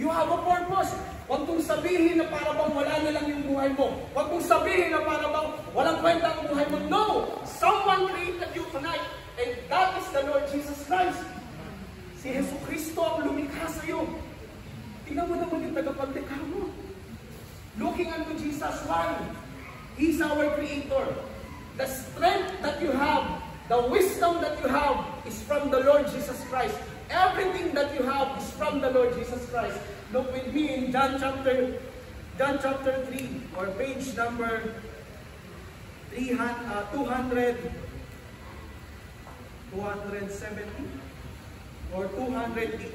You have a purpose. Huwag mong sabihin na para bang wala na lang yung buhay mo. Huwag mong sabihin na para bang walang kwenta ang buhay mo. No! Someone created you tonight, and that is the Lord Jesus Christ. Si Jesu Cristo ang lumikha sa iyo. Tingnan mo naman yung tagapaglikha mo. Looking unto Jesus, why? He's our Creator. The strength that you have, the wisdom that you have is from the Lord Jesus Christ. Everything that you have is from the Lord Jesus Christ. Look with me in John chapter 3 or page number 270 or 290.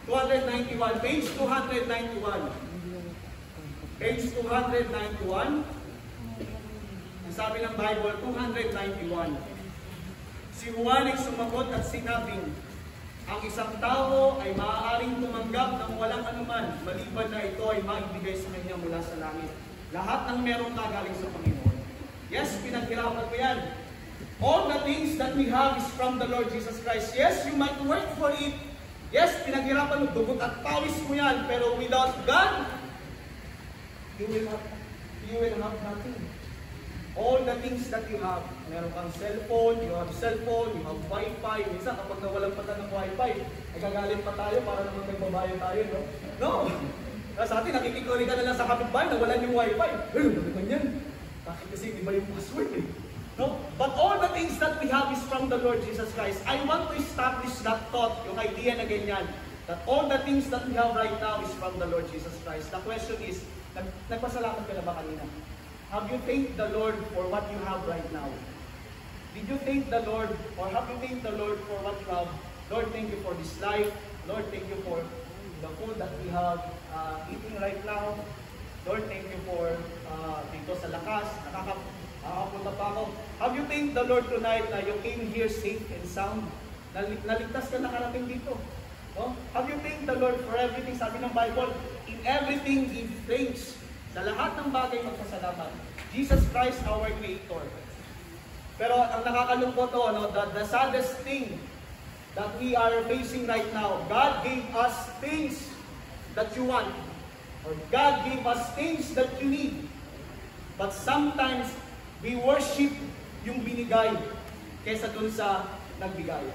291, page 291. Page 291. Ang sabi ng Bible, 291. Si Juan ay sumagot at sinabing, ang isang tao ay maaaring tumanggap ng walang anuman, maliban na ito ay maibigay sa kanya mula sa langit. Lahat ng meron ka galing sa Panginoon. Yes, pinaghirapan ko yan. All the things that we have is from the Lord Jesus Christ. Yes, you might work for it. Yes, pinaghirapan mo, dugot at pawis mo yan, pero without God, you will have nothing. All the things that you have, meron kang cellphone, you have Wi-Fi. Minsan kapag nawalan pa tayo ng Wi-Fi, nagagalit pa tayo para naman nagbabayad tayo, no? No! Sa atin, nakikikuri ka na lang sa kapitbahay, nawalan yung Wi-Fi. Ano naman yan? Bakit kasi iba yung password eh? No? But all the things that we have is from the Lord Jesus Christ. I want to establish that thought, yung idea na ganyan, that all the things that we have right now is from the Lord Jesus Christ. The question is, nagpasalamat ka na ba kanina? Have you thanked the Lord for what you have right now? Did you thank the Lord, or have you thanked the Lord for what you have? Lord, thank you for this life. Lord, thank you for the food that we have eating right now. Lord, thank you for dito sa lakas, nakakapunta pa ako. Have you thanked the Lord tonight na you came here safe and sound? Naligtas ka nakarating dito. No? Have you thanked the Lord for everything? Sabi ng Bible, in everything give thanks. Sa lahat ng bagay magpasalamat. Jesus Christ, our Creator. Pero ang nakakalungkot the saddest thing that we are facing right now, God gave us things that you want. Or God gave us things that you need. But sometimes, we worship yung binigay kaysa dun sa nagbigay.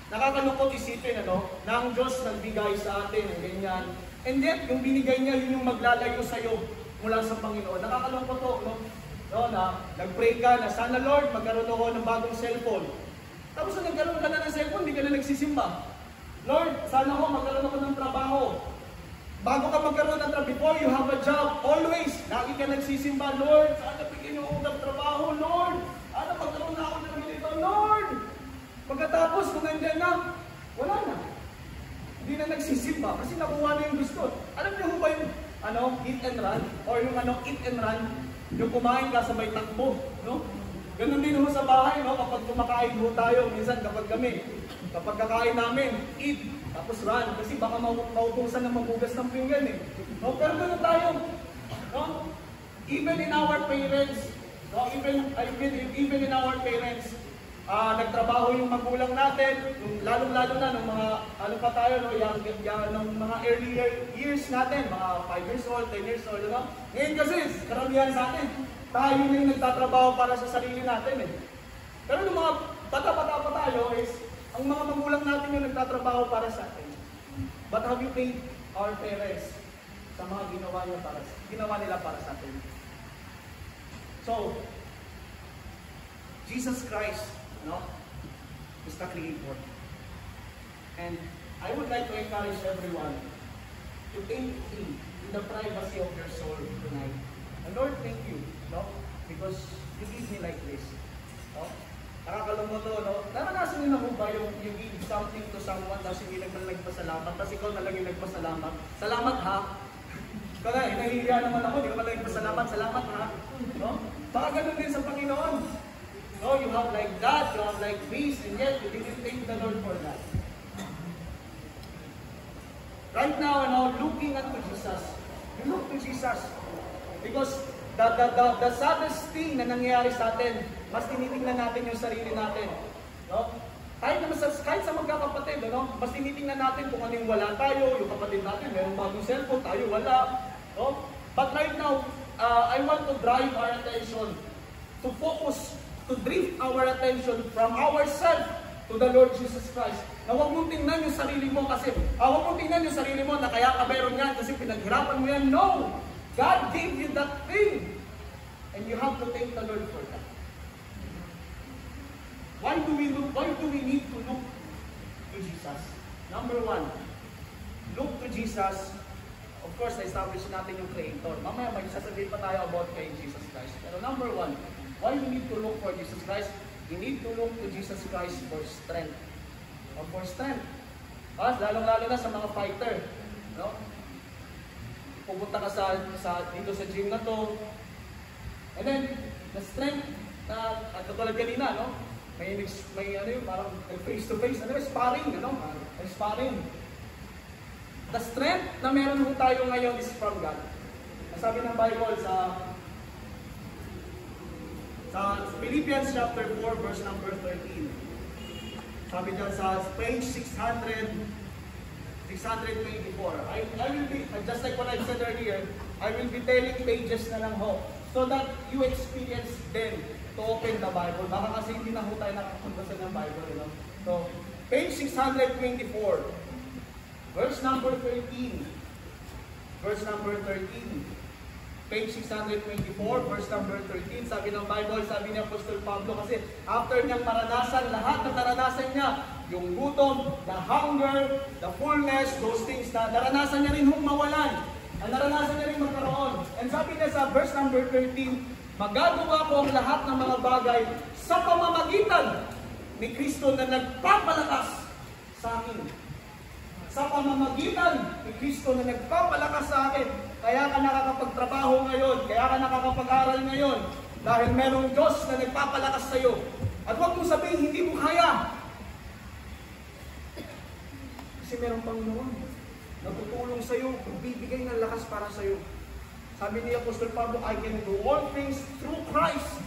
Nakakalungkot isipin, na ang Diyos nagbigay sa atin, ganyan. And then, yung binigay niya, yun yung maglalayo sa'yo mula sa Panginoon. Nakakalungkot to, na nag-pray ka na, sana Lord, magkaroon ako ng bagong cellphone. Tapos na nagkaroon ka na ng cellphone, hindi ka na nagsisimba. Lord, sana ako magkaroon ako ng trabaho. Bago ka magkaroon ng trabaho, before you have a job, always, lagi ka nagsisimba, Lord, sana bigyan niyo ako ng trabaho, Lord. Sana magkaroon na ako ng ganito, Lord. Pagkatapos, kung nandiyan na, wala na. Hindi na nagsisimba kasi nakuha na yung gusto. Alam niyo ba yung eat and run? Or yung eat and run? Yung kumain ka sabay takbo, no? Ganun din ho sa bahay, no? Kapag kumakain ho tayo, minsan kapag kakain namin, eat, tapos run. Kasi baka mautusan na magugas ng pinggan eh. No? Pero ganun tayo. No? Even in our parents, no? Even in our parents, nagtrabaho yung magulang natin, lalong-lalo na nung mga, pa tayo, nung mga earlier years natin, mga 5 years old, 10 years old, Ngayon kasi, karamihan sa atin, tayo na yung nagtatrabaho para sa sarili natin eh. Pero nung mga bata-bata pa tayo is, ang mga magulang natin yung nagtatrabaho para sa atin. But have you paid our parents sa mga ginawa nila para sa atin? So, Jesus Christ, is the Creator. And I would like to encourage everyone to thank Him in the privacy of your soul tonight. And Lord, thank you, because you give me like this. Nakakalungkot to, naranasan niyo na mo ba yung you give something to someone tapos hindi naman nagpasalamat, tapos ikaw na lang yung nagpasalamat? Salamat ha! Kaya nahihiya naman ako, hindi ka pala nagpasalamat, salamat ha! Baka ganun din sa Panginoon. No, you have like that, you have like this, and yet you didn't thank the Lord for that. Right now, looking at Jesus, you look to Jesus. Because the saddest thing na nangyayari sa atin, mas tinitingnan natin yung sarili natin. No? Kahit sa magkakapatid, ano? Mas tinitingnan natin kung ano yung wala tayo, yung kapatid natin, merong bagong cellphone, tayo wala. No? But right now, I want to drive our attention, to focus, to drift our attention from ourselves to the Lord Jesus Christ. Na huwag mong tingnan yung sarili mo kasi, huwag mong tingnan yung sarili mo na kaya ka meron yan kasi pinaghirapan mo yan. No! God gave you that thing. And you have to thank the Lord for that. Why do we need to look to Jesus? Number one, look to Jesus. Of course, na-establish natin yung Creator. Mamaya may sasabihin pa tayo about kay Jesus Christ. Pero number one, why we need to look for Jesus Christ? We need to look to Jesus Christ for strength. Or for strength. Lalong-lalo na sa mga fighter. No? Pupunta ka dito sa gym na to. And then, the strength na, katulad kanina, no? May ano yun, parang face-to-face, sparring, ano? Sparring. The strength na meron mo tayo ngayon is from God. Sabi ng Bible sa Philippians chapter 4, verse number 13. Sabi dyan sa page 624. I will be, just like what I said earlier, I will be telling pages na lang ho, so that you experience them to open the Bible. Baka kasi hindi na ho tayo nakapunta ng Bible. You know? So, page 624. Verse number 13. Verse number 13. Page 624, verse number 13. Sabi ng Bible, sabi ni Apostol Pablo, kasi after niyang maranasan lahat na naranasan niya, yung gutom, the hunger, the fullness, those things na naranasan niya rin mawalan. Ang naranasan niya rin magkaroon. And sabi niya sa verse number 13, magagawa ko ang lahat ng mga bagay sa pamamagitan ni Kristo na nagpapalakas sa akin. Sa pamamagitan ni Kristo na nagpapalakas sa akin. Kaya ka nakakapagtrabaho ngayon, kaya ka nakakapag-aral ngayon, dahil merong Diyos na nagpapalakas sa iyo. At huwag mong sabihin, hindi mo kaya. Kasi merong Panginoon na tutulong sa iyo, bibigay ng lakas para sa iyo. Sabi ni Apostol Pablo, I can do all things through Christ,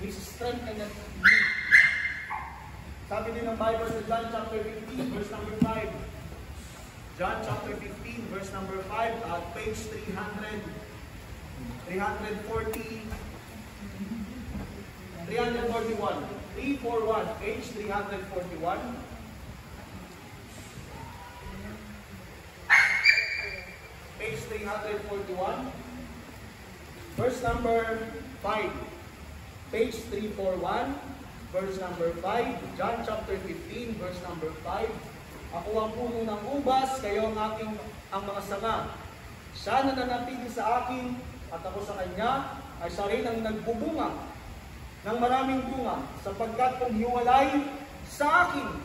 which strengthens me. Sabi din ng Bible sa John chapter 15, verse number 5. John chapter 15, verse number 5, at page 340, 341, page 341. Page 341, verse number 5. Page 341, verse number 5. John chapter 15, verse number 5. Ako ang puno ng ubas, kayo ang mga sanga. Siya na nanatili sa akin, at ako sa kanya, ay siya rin ang nagbubunga ng maraming bunga, sapagkat kung hiwalay sa akin,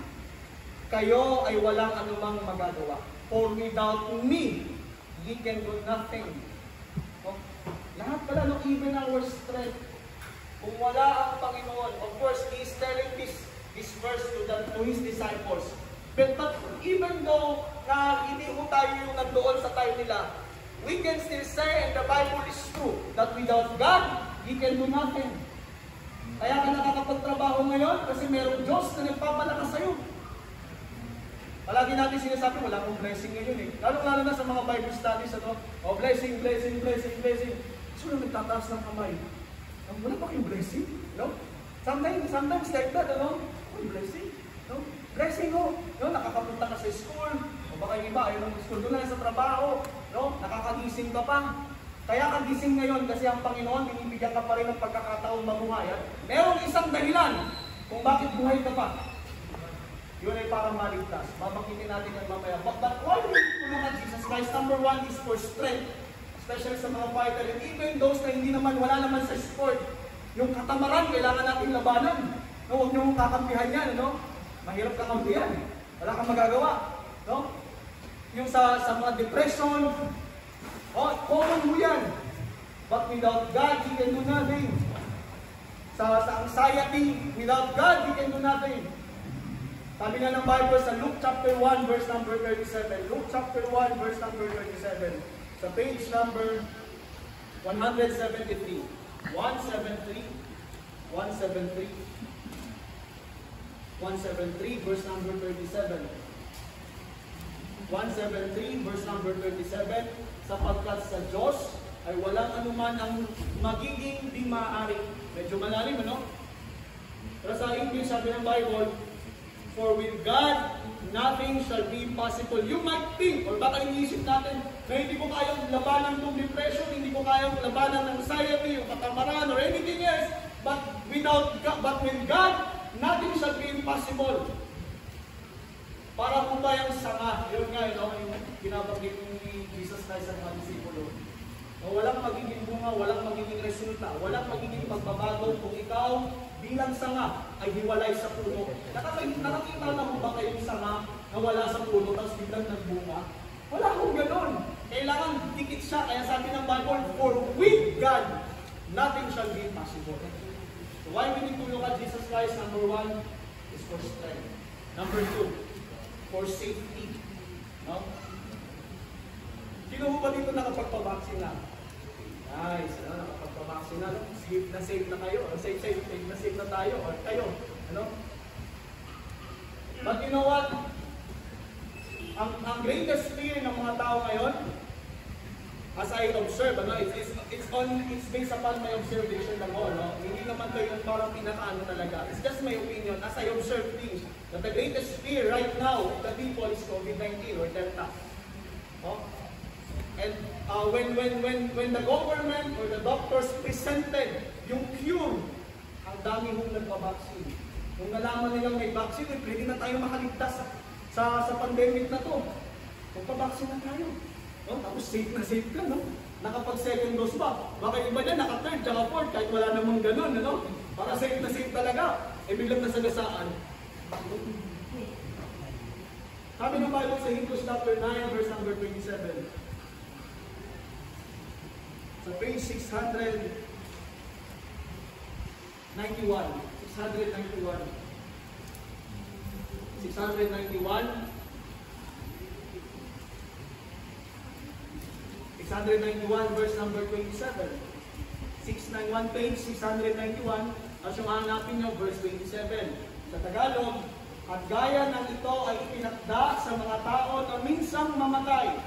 kayo ay walang anumang magagawa. For without me, ye can do nothing. No? Lahat pala, no, even our strength, kung wala ang Panginoon, of course, He is telling this verse to His disciples. But even though na hindi mo tayo yung nandoon sa time nila, we can still say, and the Bible is true, that without God, He can do nothing. Kaya ka nakakapagtrabaho ngayon kasi mayroong Diyos na nagpapalakas sa'yo. Palagi natin sinasabi, wala akong blessing ngayon eh. Lalo-lalo na sa mga Bible studies, ano? Oh, blessing, blessing, blessing, blessing. So, nagtataas ng kamay. Wala pa kayong blessing? No? Sometimes like that, ano? Oh, blessing? No? Blessing mo, no? Nakakapunta ka sa school, o baka yung iba, ayaw ng school, doon lang sa trabaho, no? Nakakagising ka pa. Kaya ka gising ngayon kasi ang Panginoon, binibigyan ka pa rin ng pagkakataong mabuhay. Merong isang dahilan kung bakit buhay ka pa. Yun ay parang maligtas. Babangkitin natin yan mamaya. But why do we look at Jesus Christ? Number one is for strength. Especially sa mga fighter. And even those na hindi naman, wala naman sa sport. Yung katamaran, kailangan natin labanan. No, huwag niyo kakampihan yan, no? Mahirap kakampihan. Wala kang magagawa. No? Yung sa mga depression, common mo yan. But without God, He can do nothing. Sa anxiety, without God, He can do nothing. Sabi nga ng Bible sa Luke chapter 1, verse number 37. Luke chapter 1, verse number 37. Sa page number 173. 173. 173, verse number 37. 173, verse number 27, sapagkat sa Diyos ay walang anuman ang magiging di maaari. Medyo malalim, ano? Pero sa English, sabi ng Bible, for with God, nothing shall be impossible. You might think, or baka iniisip natin, na hindi ko kayang labanan ng depression, hindi ko kayang labanan ng anxiety, yung katamaran, or anything else, but with God, nothing shall be impossible. Para po ba yung sanga? Yun nga, yung binabanggit ni Jesus Christ sa mga disipulo. Walang magiging bunga, walang magiging resulta, walang magiging pagbabago kung ikaw bilang sanga ay hiwalay sa puno. Nakakita na mo ba kayong sanga na wala sa puno tapos biglang nagbunga? Wala akong ganon. Kailangan dikit siya. Kaya sabi ng Bible, for with God, nothing shall be impossible. So why we need to look at Jesus Christ? Number 1 is for strength. Number 2, for safety. No? Sino ba dito nakapagpabaksin na? Nice, nakapagpabaksin na, no? Safe na kayo, or safe na tayo, or kayo, ano? But you know what? Ang greatest fear ng mga tao ngayon, as I observe, ano, it's based upon my observation lang, no? Hindi naman to yung parang pinakaano talaga. It's just my opinion, as I observe things, that the greatest fear right now of the people is COVID-19 or Delta. No? And when the government or the doctors presented yung cure, ang dami hong nagpabaksin. Nung nalaman nilang may vaccine, pwede na tayo makaligtas sa pandemic na to. Magpabaksin na tayo. No? Tapos safe ka, no? Nakapag second dose ba? Baka iba niya, naka-third, tsaka fourth, kahit wala namang ganun, ano? Para safe na safe talaga. Biglang nasagasaan. Sabi ng Bible sa Hebrews chapter 9, verse number 27. Sa page 691. 691. 691 verse number 27. 691 page 691. At yung hanapin nyo, verse 27. Sa Tagalog, at gaya ng ito ay itinakda sa mga tao na minsang mamatay.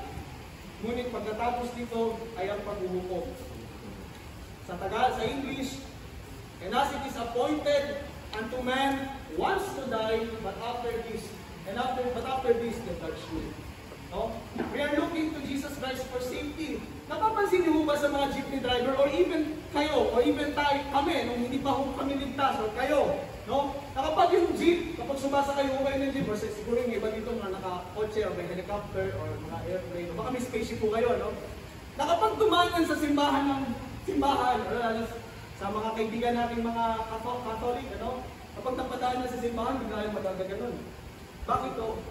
Ngunit pagkatapos nito ay ang paghuhukom. Sa English, and as it is appointed unto man once to die, but after this the judgment. No? We are looking to Jesus Christ for safety. Napapansin niyo ba sa mga jeepney driver, or even kayo, or even kami, nung hindi pa kami ligtas, or kayo, no? Nakapag yung jeep, kapag sumasa kayo ng jeep, or siguro yung iba dito mga naka-kotse, or may helicopter, or mga airplane, o baka may spaceship po kayo, no? Nakapag tumangan sa simbahan, or sa mga kaibigan nating mga Catholic, ano? Kapag napadaan na sa simbahan, bigla yung magagaganon. Bakit to?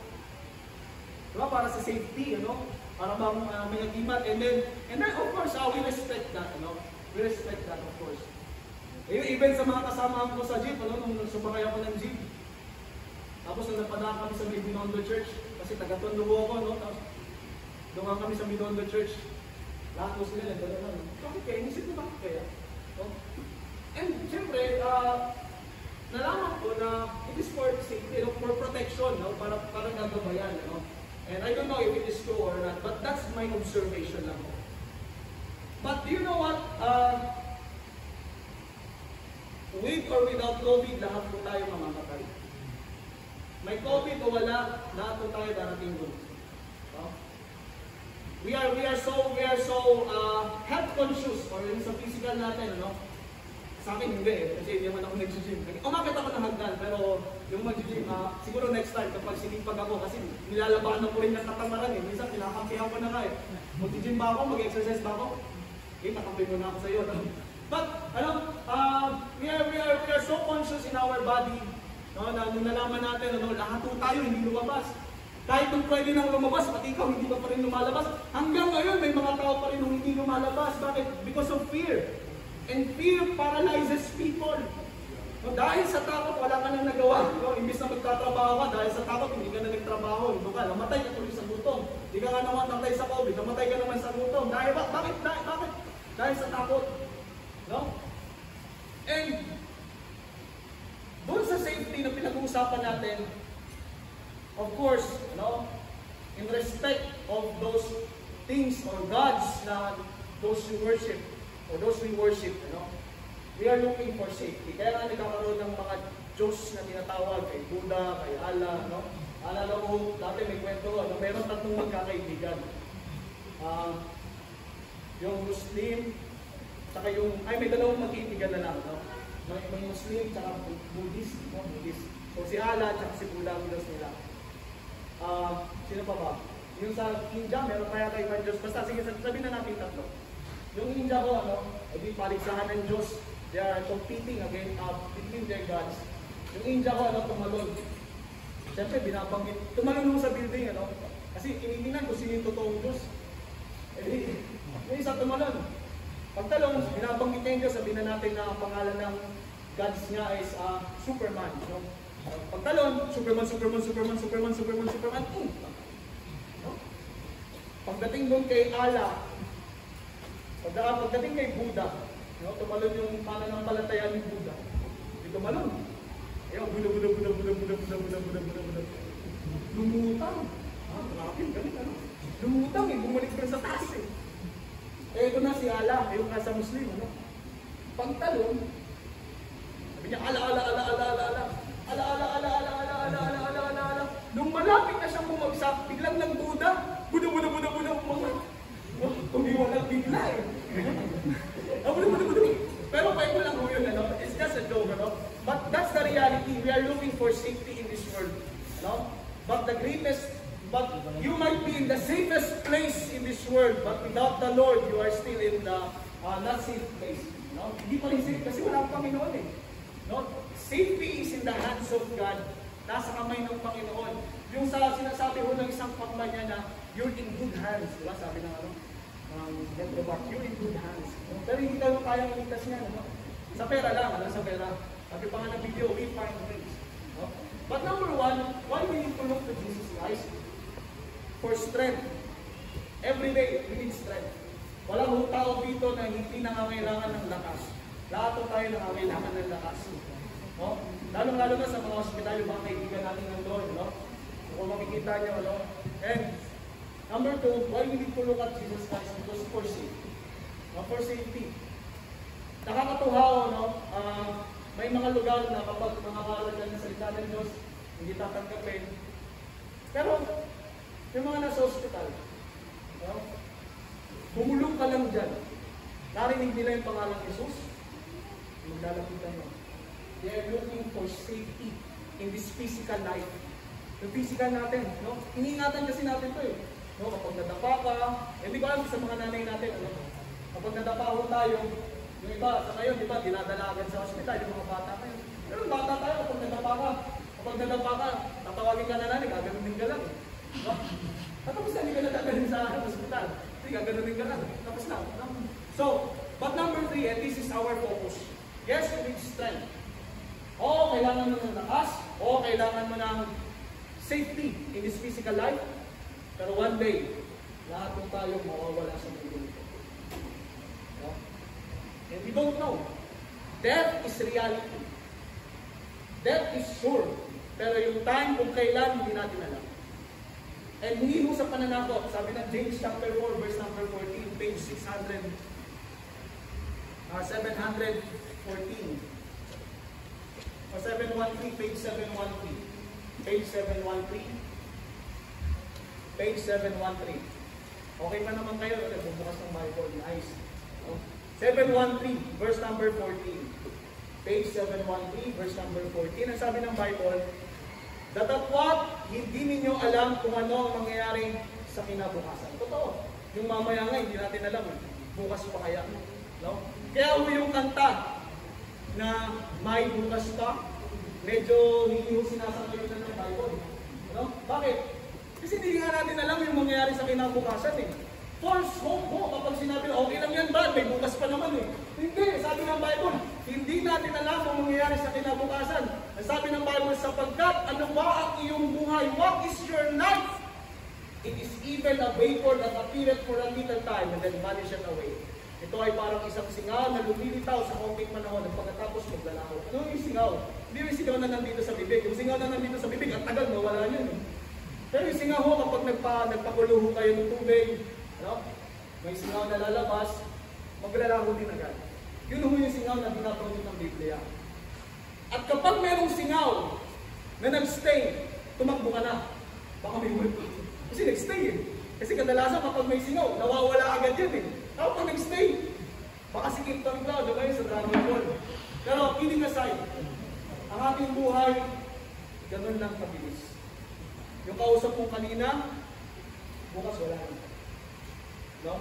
Diba? Para sa safety, ano? Para bang may agimat. And then of course, we respect that, ano? We respect that, of course. Even sa mga kasama ko sa jeep, ano? Nung sumakay ako ng jeep. Tapos nung napadaan kami sa Binondo Church, kasi taga-Tondo ako, no? Tapos doon kami sa Binondo Church. Lahat ko sila, nagdala na. Bakit kaya? Inisip ko bakit kaya? No? And siyempre, nalaman ko na it is for safety, for protection, no? Para nagabayan, no? And I don't know if it is true or not, but that's my observation lang. But do you know what? With or without COVID, lahat po tayo mamamatay. May COVID o wala, lahat po tayo darating doon. No? We are so health conscious, or yung sa physical natin, no? Sa akin hindi kasi hindi naman ako nag-gym. Umakit ako ng hagdan, pero yung mag-gym, siguro next time kapag sinipag ako, kasi nilalabanan ko rin ng katamaran eh. Minsan pinakampihan ko na nga eh. Mag-gym ba ako? Mag-exercise ba ako? Okay, nakampi mo na ako sa iyo. But, we are so conscious in our body, no, na nung nalaman natin, lahat po tayo hindi lumabas. Kahit nung pwede nang lumabas, pati ikaw hindi pa rin lumalabas. Hanggang ngayon, may mga tao pa rin nung hindi lumalabas. Bakit? Because of fear. And fear paralyzes people. No, dahil sa takot, wala ka nang nagawa. No? Imbis na magtatrabaho ka, dahil sa takot, hindi ka na nagtrabaho. Ito ka, namatay ka tuloy sa gutom. Hindi ka nga namatay sa COVID, namatay ka naman sa gutom. Dahil bakit? Dahil sa takot. No? And doon sa safety na pinag-uusapan natin, of course, no? in respect of those things or gods na those we worship or those we worship, we are looking for safety. Kaya nga nagkakaroon ng mga Diyos na tinatawag kay Buddha, kay Allah, Alala ko, dati may kwento, meron tatlong magkakaibigan. Yung Muslim, saka may dalawang magkaibigan na lang, May Muslim, saka Buddhist, Buddhist. So si Allah, saka si Buddha, Buddhist nila. Sino pa ba? Yung sa India, meron kaya kayo ng Diyos. Basta, sige, sabihin na natin tatlo. Yung India ko, di paligsahan ng Diyos. They are competing against, between their gods. Yung India ko, tumalon. Siyempre, binabanggit. Tumalon mo sa building, Kasi tinitingnan kung sino yung totoong Diyos. Yung isa tumalon. Pagtalon, binabanggit niya yung Diyos. Sabihin na natin na ang pangalan ng gods niya is Superman. Pagtalon, Superman. Pagdating doon kay Allah, pagdating kay Buddha, tumalon yung pananampalataya ni Buddha. Hindi tumalon. Buddha. Lumutang. Grabe, ganit, Lumutang, bumalik pa sa taas, ito na si Allah, yung nasa Muslim, Pagtalon, sabi niya, ala. Nung malapit na siyang bumagsak, biglang ng Buddha, Buddha, tumiwalag bigla Buddha. Pero kwento lang po yun, it's just a joke, But that's the reality. We are looking for safety in this world, But you might be in the safest place in this world, but without the Lord, you are still in the not safe place. Hindi pa rin safe kasi wala ang Panginoon Safety is in the hands of God. Nasa kamay ng Panginoon. Yung sinasabi ho ng isang kampanya na, you're in good hands. Diba? Sabi ng you're in good hands. Pero hindi tayo kayang iligtas niya. Sa pera lang, sa pera. Sabi pa nga ng video, we find grace. But number one, why we need to look to Jesus Christ? For strength. Every day, we need strength. Walang tao dito na hindi nangangailangan ng lakas. Lahat tayo nangangailangan ng lakas. Lalo-lalo na sa mga hospital, yung mga kaibigan natin ng Lord. Kung makikita nyo, And number two, why we need to look at Jesus Christ? Because for safety. For safety. Nakakatuwa, may mga lugar na kapag makakaroon ka ng salita ng Diyos, hindi tatanggapin. Pero, yung mga nasa hospital, bumulong ka lang dyan. Narinig nila yung pangalan ng Jesus, maglalapitan mo. They are looking for safety in this physical life. Yung physical natin, iniingatan kasi natin ito kapag nadapa ka, hindi ko alam sa mga nanay natin, kapag nadapa ho tayo, yung iba, sa ngayon, di ba, dinadalagan sa hospital, yung mga bata kayo. Pero bata tayo, kapag nadapa ka, tatawagin ka na nanay, gaganunin ka lang. Tapos na, hindi ka nadaganin sa hospital. Hindi, gaganunin ka lang. Tapos na. So, but number three, and this is our focus. Yes, we need strength. Kailangan mo ng lakas. Kailangan mo ng safety in this physical life. Pero one day, lahat ng tayo mawawala sa mundo nito. And we don't know. Death is reality. Death is sure. Pero yung time kung kailan, hindi natin alam. And hindi mo sa pananakot. Sabi ng James chapter 4, verse number 14, page 714. O 713, page 713. Page 713. Page 713. Okay pa naman kayo, bubukas ng Bible. Nice. 713, verse number 14. Page 713, verse number 14. Ang sabi ng Bible, datapwat, hindi ninyo alam kung ano ang mangyayari sa kinabukasan. Totoo. Yung mamaya nga, hindi natin alam. Bukas pa kaya. Kaya yung kanta na may bukas pa, medyo hindi yung sinasabi na ng Bible. Bakit? Kasi hindi nga natin alam yung mangyayari sa kinabukasan False hope mo kapag sinabi na okay lang yan ba? May bukas pa naman Hindi, sabi ng Bible, hindi natin alam ang mangyayari sa kinabukasan. Sabi ng Bible, sapagkat ano ba ang iyong buhay? What is your life? It is even a vapor that appeareth for a little time and then vanisheth away. Ito ay parang isang singaw na lumilitaw sa konting panahon at pagkatapos maglalaho. Ano yung singaw? Hindi yung singaw na nandito sa bibig. Yung singaw na nandito sa bibig, at tagal mawala yun Pero yung singaw ho, kapag nagpakulo ho kayo ng tubig, ano? May singaw na lalabas, maglalaro din agad. Yun ho yung singaw na binabanggit ng Biblia. At kapag merong singaw na nag-stay, tumakbo ka na. Baka may multo. Kasi nag-stay eh. Kasi kadalasan kapag may singaw, nawawala agad yan eh. Kapag nag-stay, baka sikip kami daw, diba yun sa Dragon Ball. Pero kidding aside, ang ating buhay, ganun lang kabilis. Yung kausap mo kanina, bukas wala na. No?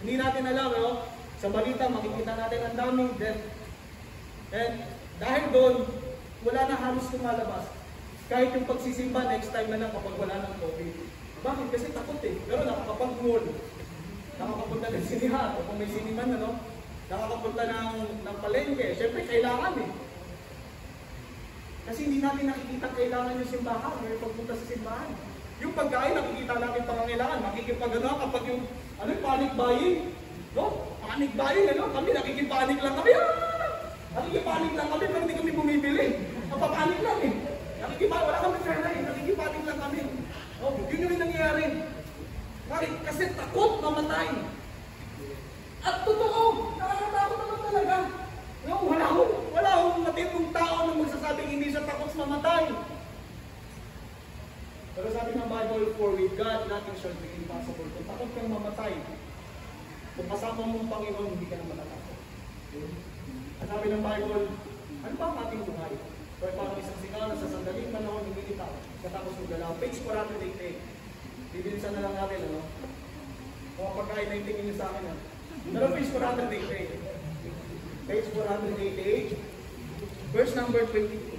Hindi natin alam, no? Sa balita, makikita natin ang daming death. And dahil doon, wala na halos lumalabas. Kahit yung pagsisimba, next time na lang kapag wala ng COVID. Bakit? Kasi takot eh. Pero nakakapag-mall. Nakakapunta ng sinihan. O kung may siniman, ano? Nakakapunta ng palengke. Siyempre, kailangan eh. Kasi hindi natin nakikita kailangan yung simbahan. May pagpunta sa simbahan. Yung pagkain, nakikita natin pangangailangan. Makikipag-ano kapag yung panic buying. No? Panic buying, ano? Kami, nakikipanik lang kami. Nakikipanik lang kami, pero hindi kami bumibili. Napapanik lang eh. Nakikipanik, wala kami pera eh. Nakikipanik lang kami. Oh, yun yung nangyayari. Kasi takot mamatay. At totoo, nakakatakot naman talaga. No, wala akong matindong tao na magsasabing hindi siya takot mamatay. Pero sabi ng Bible, for with God, nothing shall be impossible. Kung takot kang mamatay, kung kasama mo ang Panginoon, hindi ka na matatakot. Sabi ng Bible, ano ba ang ating buhay? So, parang isang singaw na sa sandaling panahon, hindi itaw. Katapos maggalaw. Page 488. Bibilisan na lang natin, ano? Kung ang pagkain na itingin niyo sa akin, ano? Pero page 488. Page 488. Verse number 22.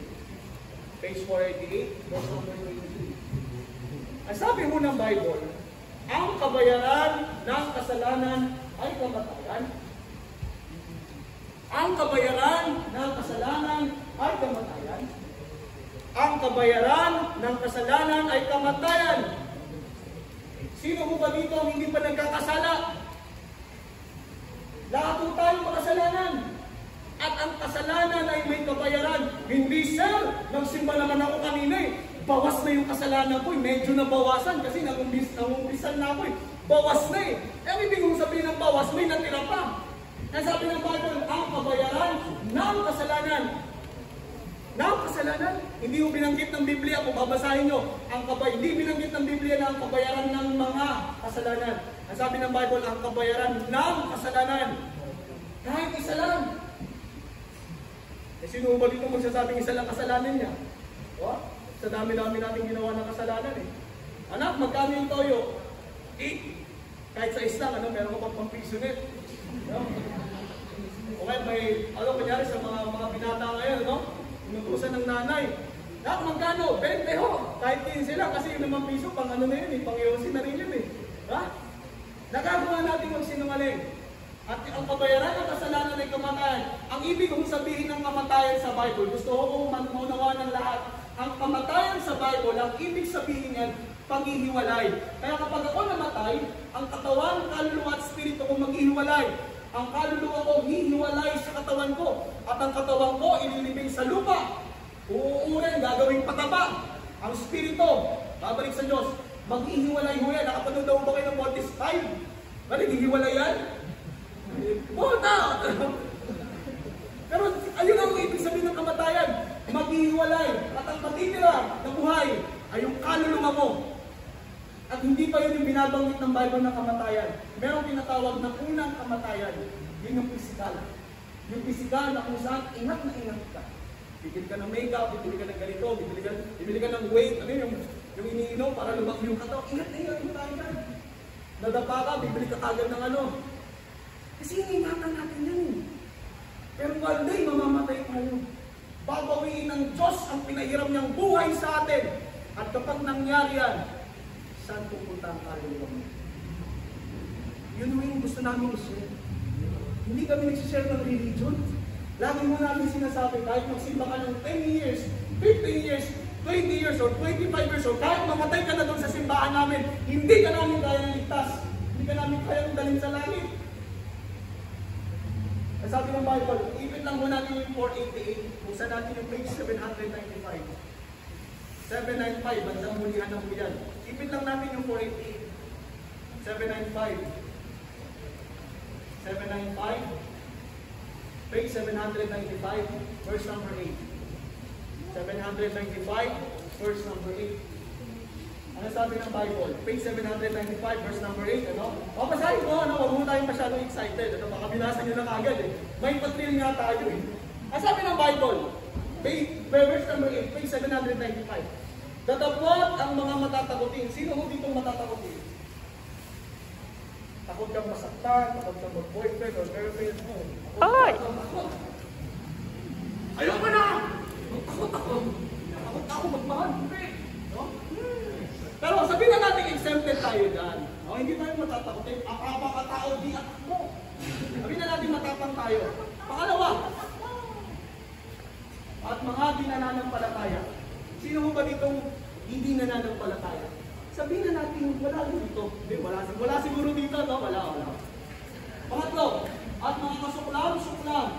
Page 488. Verse number 22. Ang sabi mo ng Bible, ang kabayaran ng kasalanan ay kamatayan. Ang kabayaran ng kasalanan ay kamatayan. Ang kabayaran ng kasalanan ay kamatayan. Sino mo ba dito ang hindi pa nagkakasala? Lahat po tayo makasalanan. At ang kasalanan ay may kabayaran. Hindi sir, nagsimba naman ako kanina eh. Bawas na yung kasalanan ko eh. Medyo nabawasan kasi nangumpisan na ako eh. Bawas na eh. Ang ibig kong sabihin ng bawas, may natira pa. Kaya sabi ng Bible, ang kabayaran ng kasalanan. Ng kasalanan? Hindi mo binanggit ng Biblia, kung babasahin nyo, hindi binanggit ng Biblia na ang kabayaran ng mga kasalanan. Ang sabi ng Bible, ang kabayaran ng kasalanan. Kahit isa lang. Eh, sino ba dito magsasabing isa lang kasalanan niya? O? Sa dami-dami natin ginawa ng kasalanan eh. Anak, magkano yung toyo? 8. Kahit sa islang, meron ka pang pampiso net. No? Okay, may, kunyari sa mga binata ngayon, inutusan ng nanay. Nak, magkano? 20 ho. Kahit 15 lang, kasi yung 5 piso, pang na yun eh, pang yosin na rin yun eh. Ha? Nagagawa natin magsinungaling. At ang kabayaran ng kasalanan ay kamatayan. Ang ibig kong sabihin ng kamatayan sa Bible, gusto ko kong maunawaan ng lahat. Ang kamatayan sa Bible, ang ibig sabihin yan, paghihiwalay. Kaya kapag ako namatay, ang katawan, kaluluwa at spirito ko maghihiwalay. Ang kaluluwa ko hihiwalay sa katawan ko. At ang katawan ko ililibing sa lupa. Uuurin, gagawing pataba. Ang spirito, babalik sa Diyos. Maghihiwalay ho yan. Nakapanood daw ba kayo ng Mortis 5? Naghihiwalay yan? Hold out! Pero ayun ang ibig sabihin ng kamatayan. Maghihiwalay. At ang matitira na buhay ay yung kaluluwa mo. At hindi pa yun yung binabanggit ng Bible na kamatayan. Merong tinatawag na unang kamatayan. Yun yung physical. Yung physical na kung saan ingat na ingat ka. Bibili ka ng makeup, bibili ka ng ganito, bibili ka ng weight, yung iniinom para lumaki yung katawan. Ingat na ingat yung tayo dyan. Nadapa ka, bibili ka kagad ng Kasi ingatan natin yan. Pero one day, mamamatay tayo. Babawiin ng Diyos ang pinahiram niyang buhay sa atin. At kapag nangyari yan, saan pupunta ang kaluluwa mo? Yun yung gusto namin i-share. Hindi kami nag-share ng religion. Lagi mo namin sinasabi, kahit magsimba ka ng 10 years, 15 years, 20 years, or 25 years, or kahit mamatay ka na doon sa simbahan namin, hindi ka namin kaya ligtas. Hindi ka namin kaya dalhin sa langit. Sabi ng Bible, ipit lang mo natin yung 488, kung saan natin yung page 795. 795, bandang mulihan na po yan. Ipit lang natin yung 488. 795. 795. Page 795, verse number 8. 795, verse number 8. Ano sabi ng Bible? Page 795, verse number 8. Ano? Papasahin ko, ano? Huwag mo tayong masyadong excited. Ano? Baka binasa nyo na kagad eh. May patil nga tayo eh. Ano sabi ng Bible? Verse number 8, page 795. Datapwat ang mga matatakotin. Sino mo ditong matatakotin? Takot kang masaktan, takot kang mag-boyfriend or girlfriend mo. Ay! Ayaw ka na! Takot ako magmahal. No? Pero sabihin na natin exempted tayo dyan. No? Hindi tayo matatakotin. Apapakatao di at mo. Sabihin na natin matapang tayo. Pangalawa, at mga di nananampalataya. Sino mo ba ditong hindi nananampalataya? Sabihin na natin, wala rin dito. Hindi, wala siguro dito, no? Wala. Pangatlo, at mga kasuklam.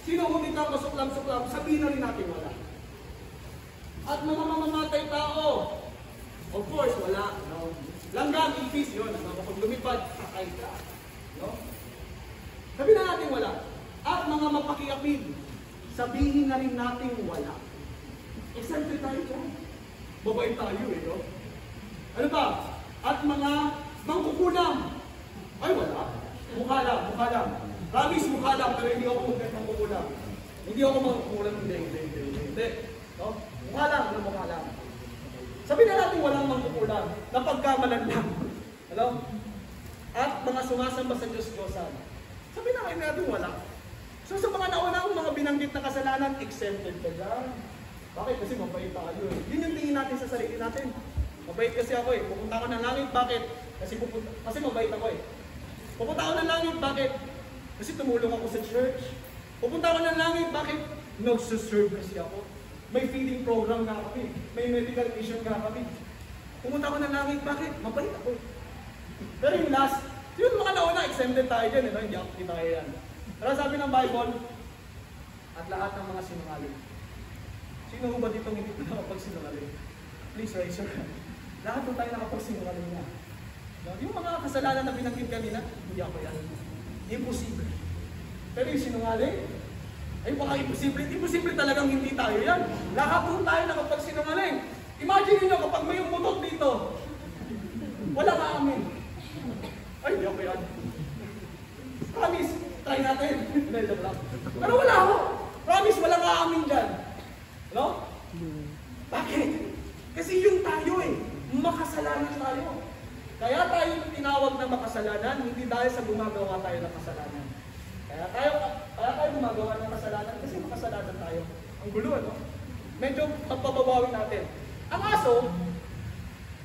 Sino mo dito ang kasuklam? Sabihin na rin natin wala. At mga mamamatay tao. Of course, wala. No? Langgam, ipis, yun. Kapag lumipad, sakay ka. No? Sabihin na natin wala. At mga mapakiapid. Sabihin na rin natin wala. Exempted tayo dyan. Babait tayo eh, no? Ano ba? At mga mangkukulam. Ay, wala. Mukha lang. Promise, mukha lang, pero hindi ako mangkukulam. Hindi ako mangkukulam, hindi. No? Mukha lang. Sabihin na natin walang mangkukulam. Napagkamalan lang. Ano? At mga sumasamba sa Diyos-Diyosan. Sabihin na natin wala. So sa mga naunang mga binanggit na kasalanan, exempted ka dyan. Bakit? Kasi mabait tayo eh. Yun yung tingin natin sa sarili natin. Mabait kasi ako eh. Pupunta ako ng langit, bakit? Kasi mabait ako eh. Pupunta ako ng langit, bakit? Kasi tumulong ako sa church. Pupunta ako ng langit, bakit? Nagsuserve kasi ako. May feeding program nga kami. May medical mission nga kami. Pupunta ako ng langit, bakit? Mabait ako eh. Pero yung last, yun mga nauna, exempted tayo dyan. Hindi tayo yan. Pero sabi ng Bible, at lahat ng mga sinungaling. Sino ho ba dito hindi ko nakapagsinungaling? Please raise your hand. Lahat po tayo nakapagsinungaling na. Yung mga kasalanan na binanggit kanina, hindi ako yan. Imposible. Pero yung sinungaling, ay baka imposible. Imposible talagang hindi tayo yan. Lahat po tayo nakapagsinungaling. Imagine niyo kapag may umutot dito, wala ka amin. Ay, hindi ako yan. Promise, try natin. Pero wala ako. Promise, wala ka amin dyan. No? Bakit? Kasi yung tayo eh, makasalanan tayo. Kaya tayo tinawag na makasalanan, hindi dahil sa gumagawa tayo ng kasalanan. Kaya tayo gumagawa ng kasalanan kasi makasalanan tayo. Ang gulo, no? Medyo pagpababawin natin. Ang aso,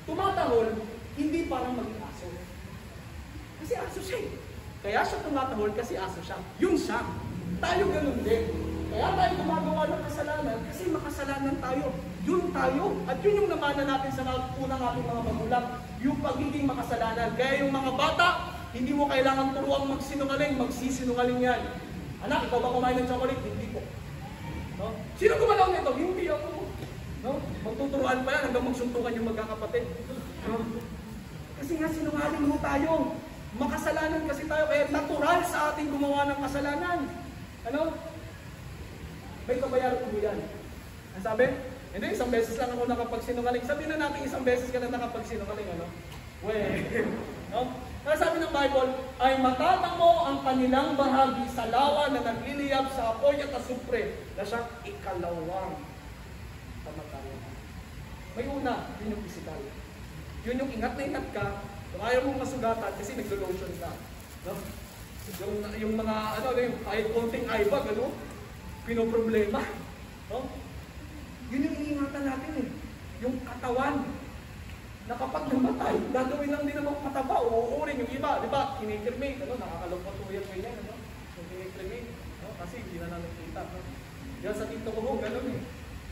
tumatahol, hindi parang maging aso. Kasi aso siya eh. Kaya siya tumatahol kasi aso siya. Yung siya. Tayo ganun din. Kaya tayo gumagawa ng kasalanan kasi makasalanan tayo. Yun tayo. At yun yung namana natin sa unang ating mga magulang. Yung pagiging makasalanan. Kaya yung mga bata, hindi mo kailangan turuang magsinungaling. Magsisinungaling yan. Anak, ikaw ba kumain ng chocolate? Hindi po. No? Sino gumalaw nito? Hindi ako. No? Magtuturuan pa yan hanggang magsuntukan yung magkakapatid. No? Kasi nga sinungaling mo tayo. Makasalanan kasi tayo. Kaya natural sa ating gumawa ng kasalanan. Ano? May kabayaran mo yan. Ang sabi? Hindi, isang beses lang ako nakapagsinungaling. Sabihin na natin isang beses ka na nakapagsinungaling. Ano? No? Kaya sabi ng Bible, ay matatamo ang kanilang bahagi sa lawa na nagliliyab sa apoy at asupre na siyang ikalawang kamatayan. May una, yun yung physical. Yun yung ingat na ingat ka, kung ayaw mong masugatan kasi naglo-lotion ka. No? Yung mga, kahit konting eyebag, pinoproblema. No? Yun yung iingatan natin eh. Yung katawan, na kapag namatay, gagawin lang din naman mataba o uurin yung iba. Di ba? Kinikremate, nakakalungkot po yan ganyan, yung kinikremate, kasi hindi na namin kita. Yan sa tito ko, gano'n eh.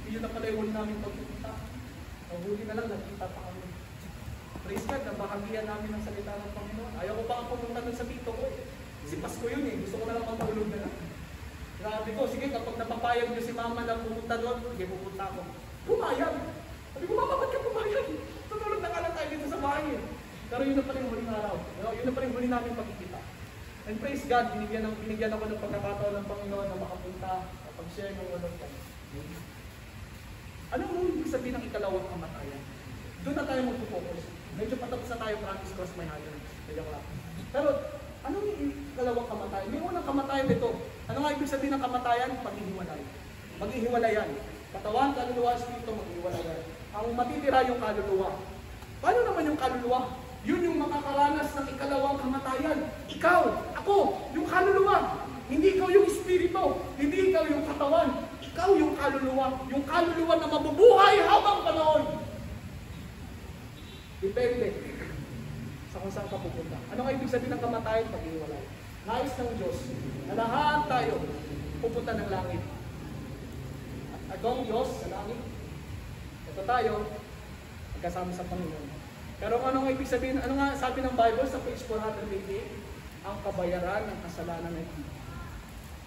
Hindi yun na pala yung huli namin pagkikita. Ang huli na lang, nakita pa kami. Praise God, nabahagian namin ng salita ng Panginoon. Ayaw ko pa ang pumunta dun sa tito ko eh. Kasi Pasko yun eh, gusto ko na lang matulog na lang. Grabe ko, sige kapag napapayag niyo si mama na pumunta doon, sige pupunta ako. Pumayag. Sabi ko, Mama, ba't ka pumayag? Tutulog na ka lang tayo dito sa bahay eh. Pero yun na pa rin huling araw. Yun na pa rin huli namin pagkikita. And praise God, binigyan ako ng pagkakataon ng Panginoon na makapunta at pag-share ng word of God. Ano mo ibig sabihin ng ikalawang kamatayan? Doon na tayo mag-focus. Medyo patapos na tayo, practice cross my heart. Pero, anong ikalawang kamatayan? May unang kamatayan dito. Ano nga ibig sabihin ng kamatayan? Paghihiwalay. Maghihiwalayan. Katawan, kaluluwa, espiritu, maghihiwalayan. Ang matitira yung kaluluwa. Paano naman yung kaluluwa? Yun yung makakaranas ng ikalawang kamatayan. Ikaw, ako, yung kaluluwa. Hindi ikaw yung espiritu. Hindi ikaw yung katawan. Ikaw yung kaluluwa. Yung kaluluwa na mabubuhay habang panahon. Depende sa kung saan ka pupunta. Ano nga ibig sabihin ng kamatayan? Pag-iwalay. Nais ng Diyos na lahat tayo pupunta ng langit. At ang Diyos sa langit, ito tayo, magkasama sa Panginoon. Pero ano nga ibig sabihin? Ano nga sabi ng Bible sa page 488? Ang kabayaran ng kasalanan ay hindi.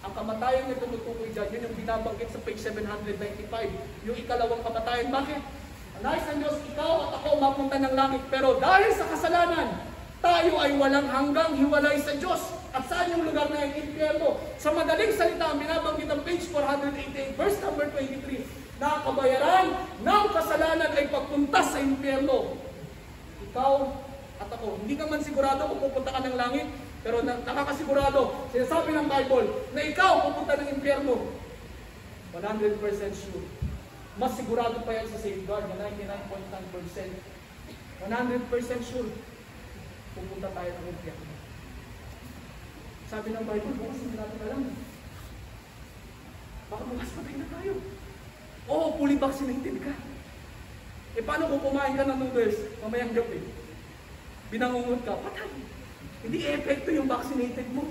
Ang kamatayan na tumutukoy dyan, yun yung binabanggit sa page 795. Yung ikalawang kamatayan. Bakit? Nais ng Diyos, ikaw at ako mapunta ng langit. Pero dahil sa kasalanan, tayo ay walang hanggang hiwalay sa Diyos. At saan yung lugar na yung impyerno? Sa madaling salita, binabanggit ang page 488, verse number 23, na kabayaran ng kasalanan ay pagpunta sa impyerno. Ikaw at ako, hindi ka man sigurado kung pupunta ka ng langit, pero nakakasigurado, sinasabi ng Bible, na ikaw pupunta ng impyerno. 100% sure. Mas sigurado pa yan sa safeguard na 99.9%. 100% sure. Pupunta tayo ng impyerno. Sabi ng Bible, bukas hindi natin alam. Baka bukas patay na tayo. Oo, fully vaccinated ka. Eh paano kung kumain ka ng noodles mamayang gabi? Binangungot ka, patay. Hindi epekto yung vaccinated mo.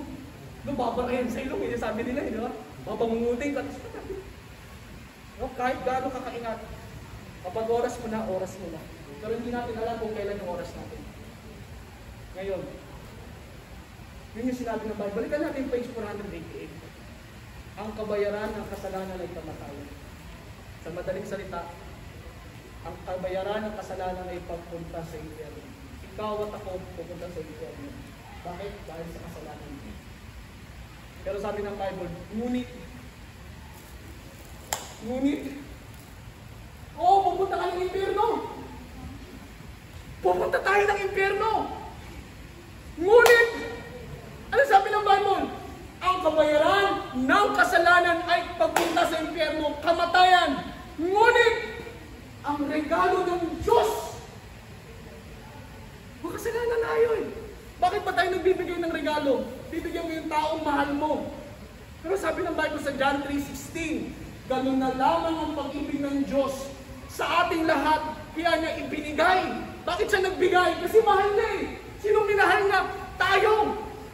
No, babarayan sa ilong, eh, sabi nila, di ba? Babangungutin ka, tapos patay. No, kahit gaano ka kaingat, kapag oras mo na, oras mo na. Pero hindi natin alam kung kailan yung oras natin. Ngayon, yun yung sinabi ng Bible. Balikan natin page 488. Ang kabayaran ng kasalanan ay kamatayan. Sa madaling salita, ang kabayaran ng kasalanan ay pagpunta sa impyerno. Ikaw at ako pupunta sa impyerno. Bakit? Dahil sa kasalanan. Pero sabi ng Bible, ngunit, pupunta ka ng impyerno. Pupunta tayo ng impyerno. Ngunit, ano sabi ng Bible? Ang kabayaran ng kasalanan ay pagpunta sa impyerno, kamatayan. Ngunit, ang regalo ng Diyos, makasalanan tayo eh. Bakit ba tayo nagbibigay ng regalo? Bibigyan mo yung taong mahal mo. Pero sabi ng Bible sa John 3:16, ganun na lamang ang pag-ibig ng Diyos sa ating lahat, kaya niya ibinigay. Bakit siya nagbigay? Kasi mahal niya eh. Sino minahal niya? Tayo.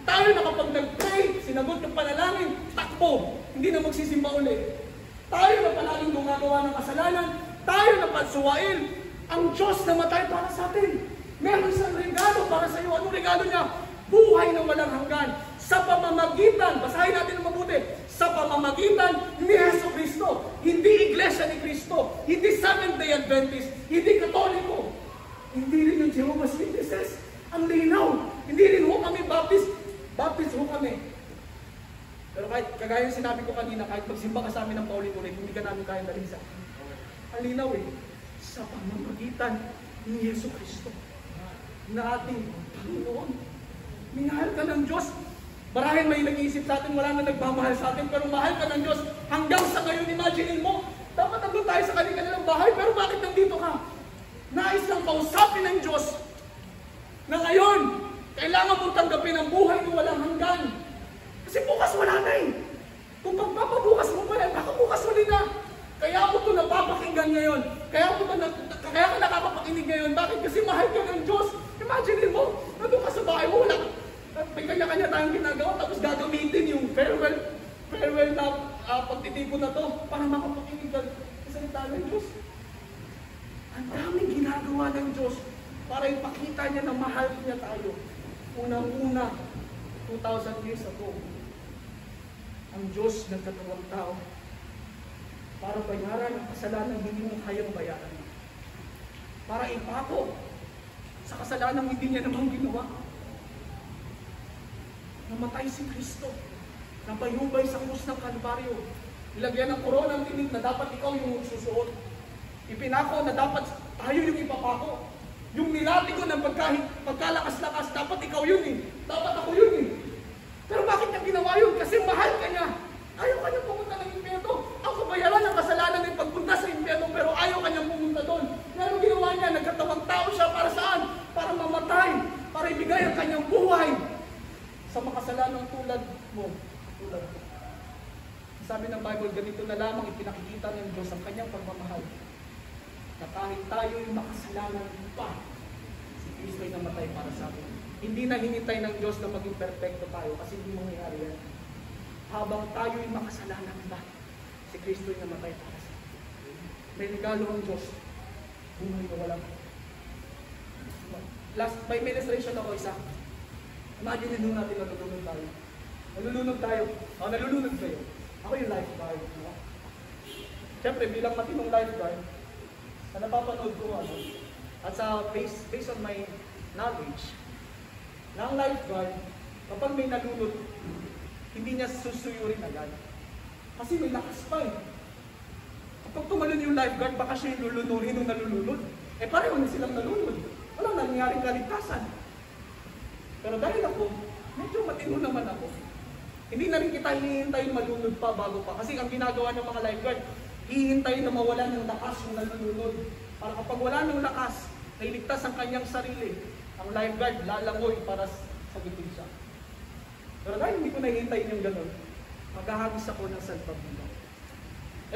Tayo na kapag nag-pray, sinagot ng panalangin, takbo. Hindi na magsisimba ulit. Tayo na palaging gumagawa ng kasalanan. Tayo na pansuwain. Ang Diyos namatay para sa atin. Meron isang regalo para sa iyo. Anong regalo niya? Buhay na walang hanggan. Sa pamamagitan, basahin natin ang mabuti, sa pamamagitan ni Yesu Cristo. Hindi Iglesia ni Cristo. Hindi Seventh-day Adventist. Hindi Katoliko. Hindi rin yung Jehovah's Witnesses. Ang linaw. Hindi rin ho kami Baptist. Baptist ho kami. Pero kahit, kagaya yung sinabi ko kanina, kahit magsimba ka sa amin ng paulit-ulit, hindi ka namin kaya dalisa. Ang linaw eh. Sa pamamagitan ni Yesu Cristo na ating Panginoon. Minahal ka ng Diyos. Marahil may nag-iisip sa atin, wala na nagmamahal sa atin, pero mahal ka ng Diyos. Hanggang sa ngayon, imagine mo, dapat nandun tayo sa kanilang bahay, pero bakit nandito ka? Nais lang kausapin ng Diyos na ngayon, kailangan mong tanggapin ang buhay na walang hanggan. Kasi bukas wala na eh. Kung pagpapabukas mo pa yan, baka bukas wala na. Kaya ako ito napapakinggan ngayon. Kaya ka nakakapakinig ngayon. Bakit? Kasi mahal ka ng Diyos. Imagine mo, nandun ka sa bahay mo, wala. May kanya-kanya tayong ginagawa, tapos gagamitin yung farewell na pagtitipon na to para makapakinig ka sa salita ng Diyos. Ang daming ginagawa ng Diyos para ipakita niya na mahal niya tayo. Unang-una, 2,000 years ago, ang Diyos nagkatawang tao para bayaran ang kasalanan hindi mo kayang bayaran. para ipako sa kasalanang hindi niya namang ginawa. Namatay si Kristo, napayubay sa krus ng Kalbaryo, ilagyan ng korona ng tinig na dapat ikaw yung susuot. Ipinako na dapat tayo yung ipapako. Yung nilatigo ng pagkalakas-lakas, dapat ikaw yun eh. Dapat ako yun eh. Pero bakit niya ginawa yun? Kasi mahal ka niya. Ayaw ka niya pumunta ng impyerno. Ang kabayaran ng kasalanan ay pagpunta sa impyerno, pero ayaw ka niya pumunta doon. Pero ginawa niya, nagkatawang tao siya para saan? Para mamatay, para ibigay ang kanyang buhay sa makasalanan tulad mo, tulad ko. Sabi ng Bible, ganito na lamang ipinakikita ng Diyos ang kanyang pagmamahal. Na kahit tayo'y makasalanan pa, si Kristo ay namatay para sa atin. Hindi na hinintay ng Diyos na maging perfecto tayo kasi hindi mangyayari yan. Habang tayo'y makasalanan pa, si Kristo ay namatay para sa atin. May regalo ang Diyos. Buhay na walang. May illustration ako isa. Imagine nyo natin nalulunod tayo. Nalulunod tayo. Nalulunod kayo. Ako yung lifeguard. Siyempre, bilang matinong lifeguard, na napapanood ko at sa based on my knowledge, na ang lifeguard, kapag may nalunod, hindi niya susuyurin agad. Kasi may lakas pa eh. Kapag tumalon yung lifeguard, baka siya yung lulunurin nung nalulunod. Pareho na silang nalunod. Walang nangyaring kaligtasan. Pero dahil ako, medyo matino naman ako. Hindi na rin kita hihintayin malunod pa bago pa. Kasi ang ginagawa ng mga lifeguard, hihintayin na mawalan ng lakas yung nalulunod. Para kapag wala ng lakas, nailigtas ang kanyang sarili, ang lifeguard lalangoy para sagutin siya. Pero dahil hindi ko nahihintayin yung gano'n, maghahagis ako ng salpabila.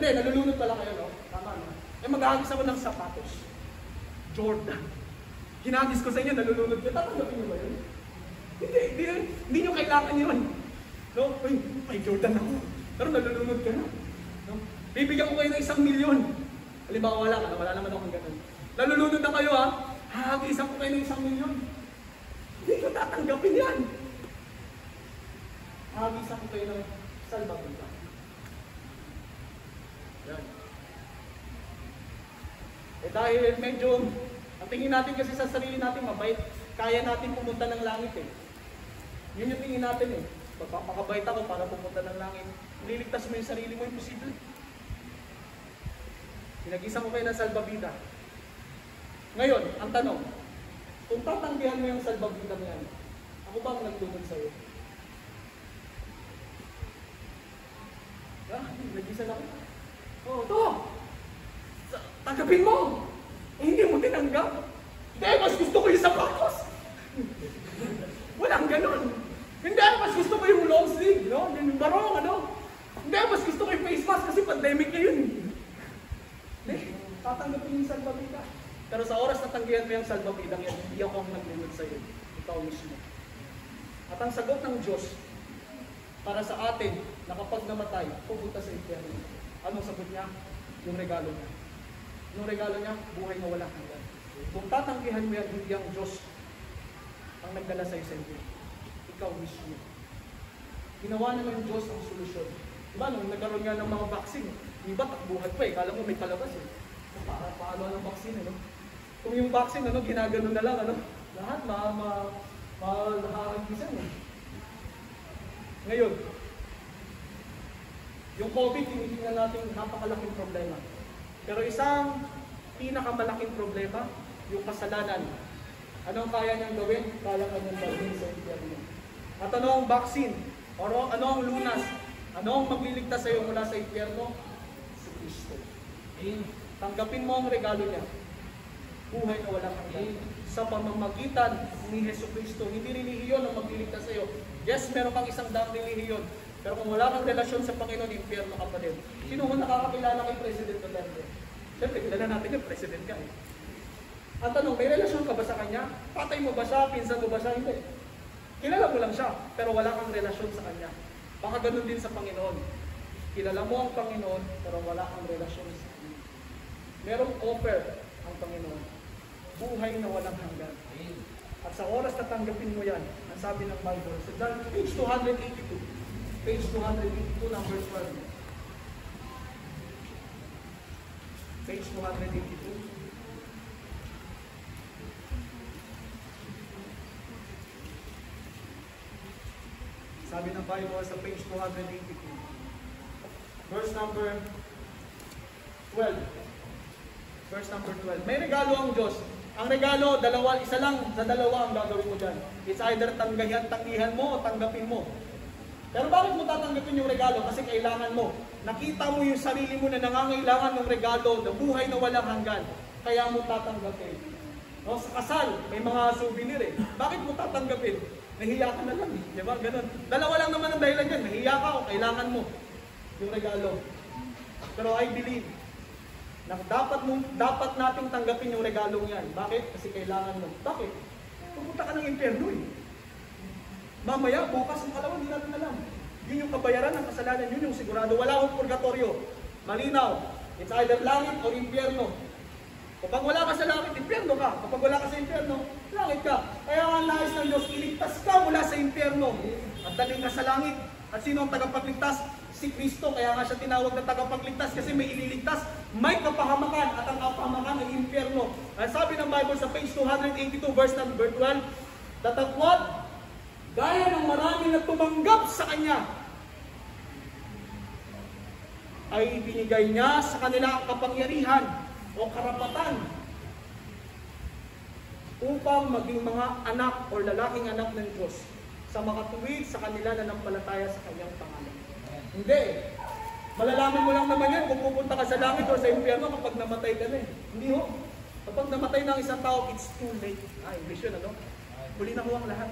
Nalulunod pala kayo, no? Tama, no? Maghahagis ako ng sapatos. Jordan. Hinagis ko sa inyo, nalulunod kayo. Tatanggapin niyo ba yun? Hindi nyo kailangan yun. No? Uy, may Jordan ako. Pero nalulunod ka na. No? Bibigyan ko kayo ng 1 milyon. Halimbawa, wala naman akong ganun. Nalulunod na kayo, ha? Hahagisan ko kayo ng 1 milyon. Hindi ko tatanggapin yan. Hahagisan ko kayo ng salbabita. Yan. Dahil medyo, ang tingin natin kasi sa sarili natin, mabait, kaya natin pumunta ng langit eh. Yun yung tingin natin eh. Magpapakabait ako para pumunta ng langit. Liligtas mo yung sarili mo, imposible. Pinagisan ko kayo ng salbabida. Ngayon, ang tanong, kung tatanggihan mo yung salbabida mo yan, ako ba ang nagtulog sa'yo? Nagisan ako. Ito! Tanggapin mo! Hindi mo tinanggap. Hindi, mas gusto ko yung sapatos. Walang ganun. Hindi, mas gusto ko yung long sleeve, no? Yung barong, ano? Hindi, mas gusto ko yung face mask kasi pandemic na yun. Hindi, tatanggapin yung salbabida. Pero sa oras na tanggihan mo yung salbabidang yan, hindi ako ang naglunod sa'yo. Ikaw mismo. At ang sagot ng Diyos para sa atin na kapag namatay, pupunta sa impyerno. Anong sagot niya? Yung regalo niya. Yung regalo niya, buhay na walang hanggan. Kung tatanggihan mo yan, hindi ang Diyos ang nagdala sa'yo sa impyerno. Ikaw mismo. Ginawa na ng Diyos ang solusyon. Diba, nung nagkaroon nga ng mga vaccine, yung iba takbuhan pa eh, kala mo may palabas eh. Paano ang vaccine, ano? Kung yung vaccine, ano, ginagano na lang, ano? Lahat, nakakagisan eh. Ngayon, yung COVID, tinitingnan natin napakalaking problema. Pero isang pinakamalaking problema, yung kasalanan. Anong kaya niyang gawin? Kaya niyang gawin sa impyerno. At ano ang vaccine? Ano ang lunas? Ano ang magliligtas sa iyo mula sa impyerno? Si Kristo. Tanggapin mo ang regalo niya. Buhay na walang hanggan. Sa pamamagitan ni Jesucristo, hindi relihiyon ang magliligtas sa iyo. Yes, meron kang 100 relihiyon. Pero kung wala kang relasyon sa Panginoon, impyerno ka pa din. Sino mo nakakakilala kay President Duterte? Siyempre, kilala natin yung President ka eh. Ang tanong, may relasyon ka ba sa kanya? Patay mo ba siya? Pinsan mo ba siya? Hindi. Kilala mo lang siya, pero wala kang relasyon sa kanya. Baka ganun din sa Panginoon. Kilala mo ang Panginoon, pero wala kang relasyon sa kanya. Merong offer ang Panginoon. Buhay na walang hanggan. At sa oras na tanggapin mo yan, ang sabi ng Bible, sa John, page 282. Page 282, number 12. Page 282. Sabi ng Bible sa page 282. Verse number 12. Verse number 12. May regalo ang Diyos. Ang regalo, isa lang sa dalawa ang gagawin mo dyan. It's either tanggihan mo o tanggapin mo. Pero bakit mo tatanggapin yung regalo? Kasi kailangan mo. Nakita mo yung sarili mo na nangangailangan ng regalo, na buhay na walang hanggan. Kaya mo tatanggapin. No, sa kasal, may mga souvenir eh. Bakit mo tatanggapin? Nahiya ka na lang eh. Diba? Ganun. Dalawa lang naman ang dahilan yan. Nahiya ka o kailangan mo yung regalo. Pero I believe na dapat nating tanggapin yung regalong yan. Bakit? Kasi kailangan mo. Bakit? Pupunta ka ng impyerno eh. Mamaya, bukas ang kalawan, hindi natin alam. Yun yung kabayaran ng kasalanan, yun yung sigurado. Wala akong purgatorio. Malinaw. It's either langit or impyerno. Kapag wala ka sa langit, impyerno ka. Kapag wala ka sa impyerno, langit ka. Kaya nga nais ng Diyos, iligtas ka mula sa impyerno. At daling ka sa langit. At sino ang tagapagligtas? Si Kristo. Kaya nga siya tinawag na tagapagligtas kasi may ililigtas, may kapahamakan. At ang kapahamakan ay impyerno. Ang sabi ng Bible sa page 282 verse number 12, datapwat, gaya ng marami na tumanggap sa Kanya, ay binigay niya sa kanila ang kapangyarihan o karapatan upang maging mga anak o lalaking anak ng Diyos sa makatuwid sa kanila na nampalataya sa Kanyang pangalan. Hindi. Malalaman mo lang naman yan kung pupunta ka sa langit o sa impyerno kapag namatay ka na eh. Hindi ho. Kapag namatay ng isang tao, it's too late. English yun, ano? Huli na ho ang lahat.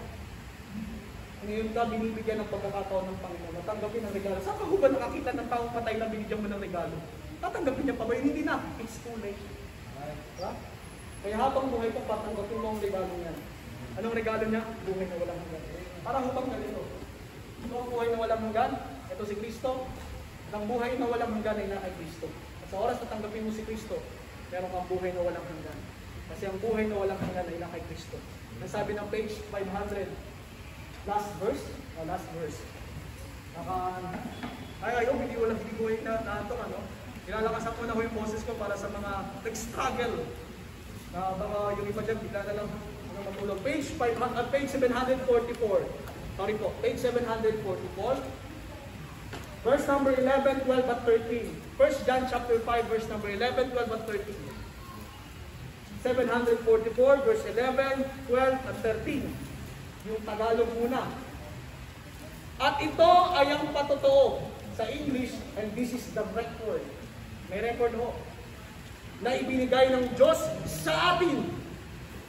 Ngayon ka, binibigyan ng pagkakataon ng Panginoon. Natanggapin ang regalo. Saan ka ba nakakita ng taong patay na binigyan mo ng regalo? Tatanggapin niya pa ba yun? Hindi na. It's too late. Diba? Kaya habang buhay ko, patanggapin mo ang regalo niya. Anong regalo niya? Buhay na walang hanggan. Para hubang ganito. Ito ang buhay na walang hanggan. Ito si Kristo. Ang buhay na walang hanggan ay na kay Kristo. At sa oras na tanggapin mo si Kristo, meron kang buhay na walang hanggan. Kasi ang buhay na walang hanggan ay na kay Kristo. Nasabi ng page 500, last verse. Hindi buhay na ito, ano? Ilalakasan ko na ho yung boses ko para sa mga nag-struggle. Na baka yung iba dyan, bigla na lang matulog. Page 744. Sorry po, page 744. Verse number 11, 12, at 13. 1 John chapter 5, verse number 11, 12, at 13. 744, verse 11, 12, at 13. Yung Tagalog muna. At ito ay ang patotoo sa English, and this is the record. May record ho. Na ibinigay ng Diyos sa atin.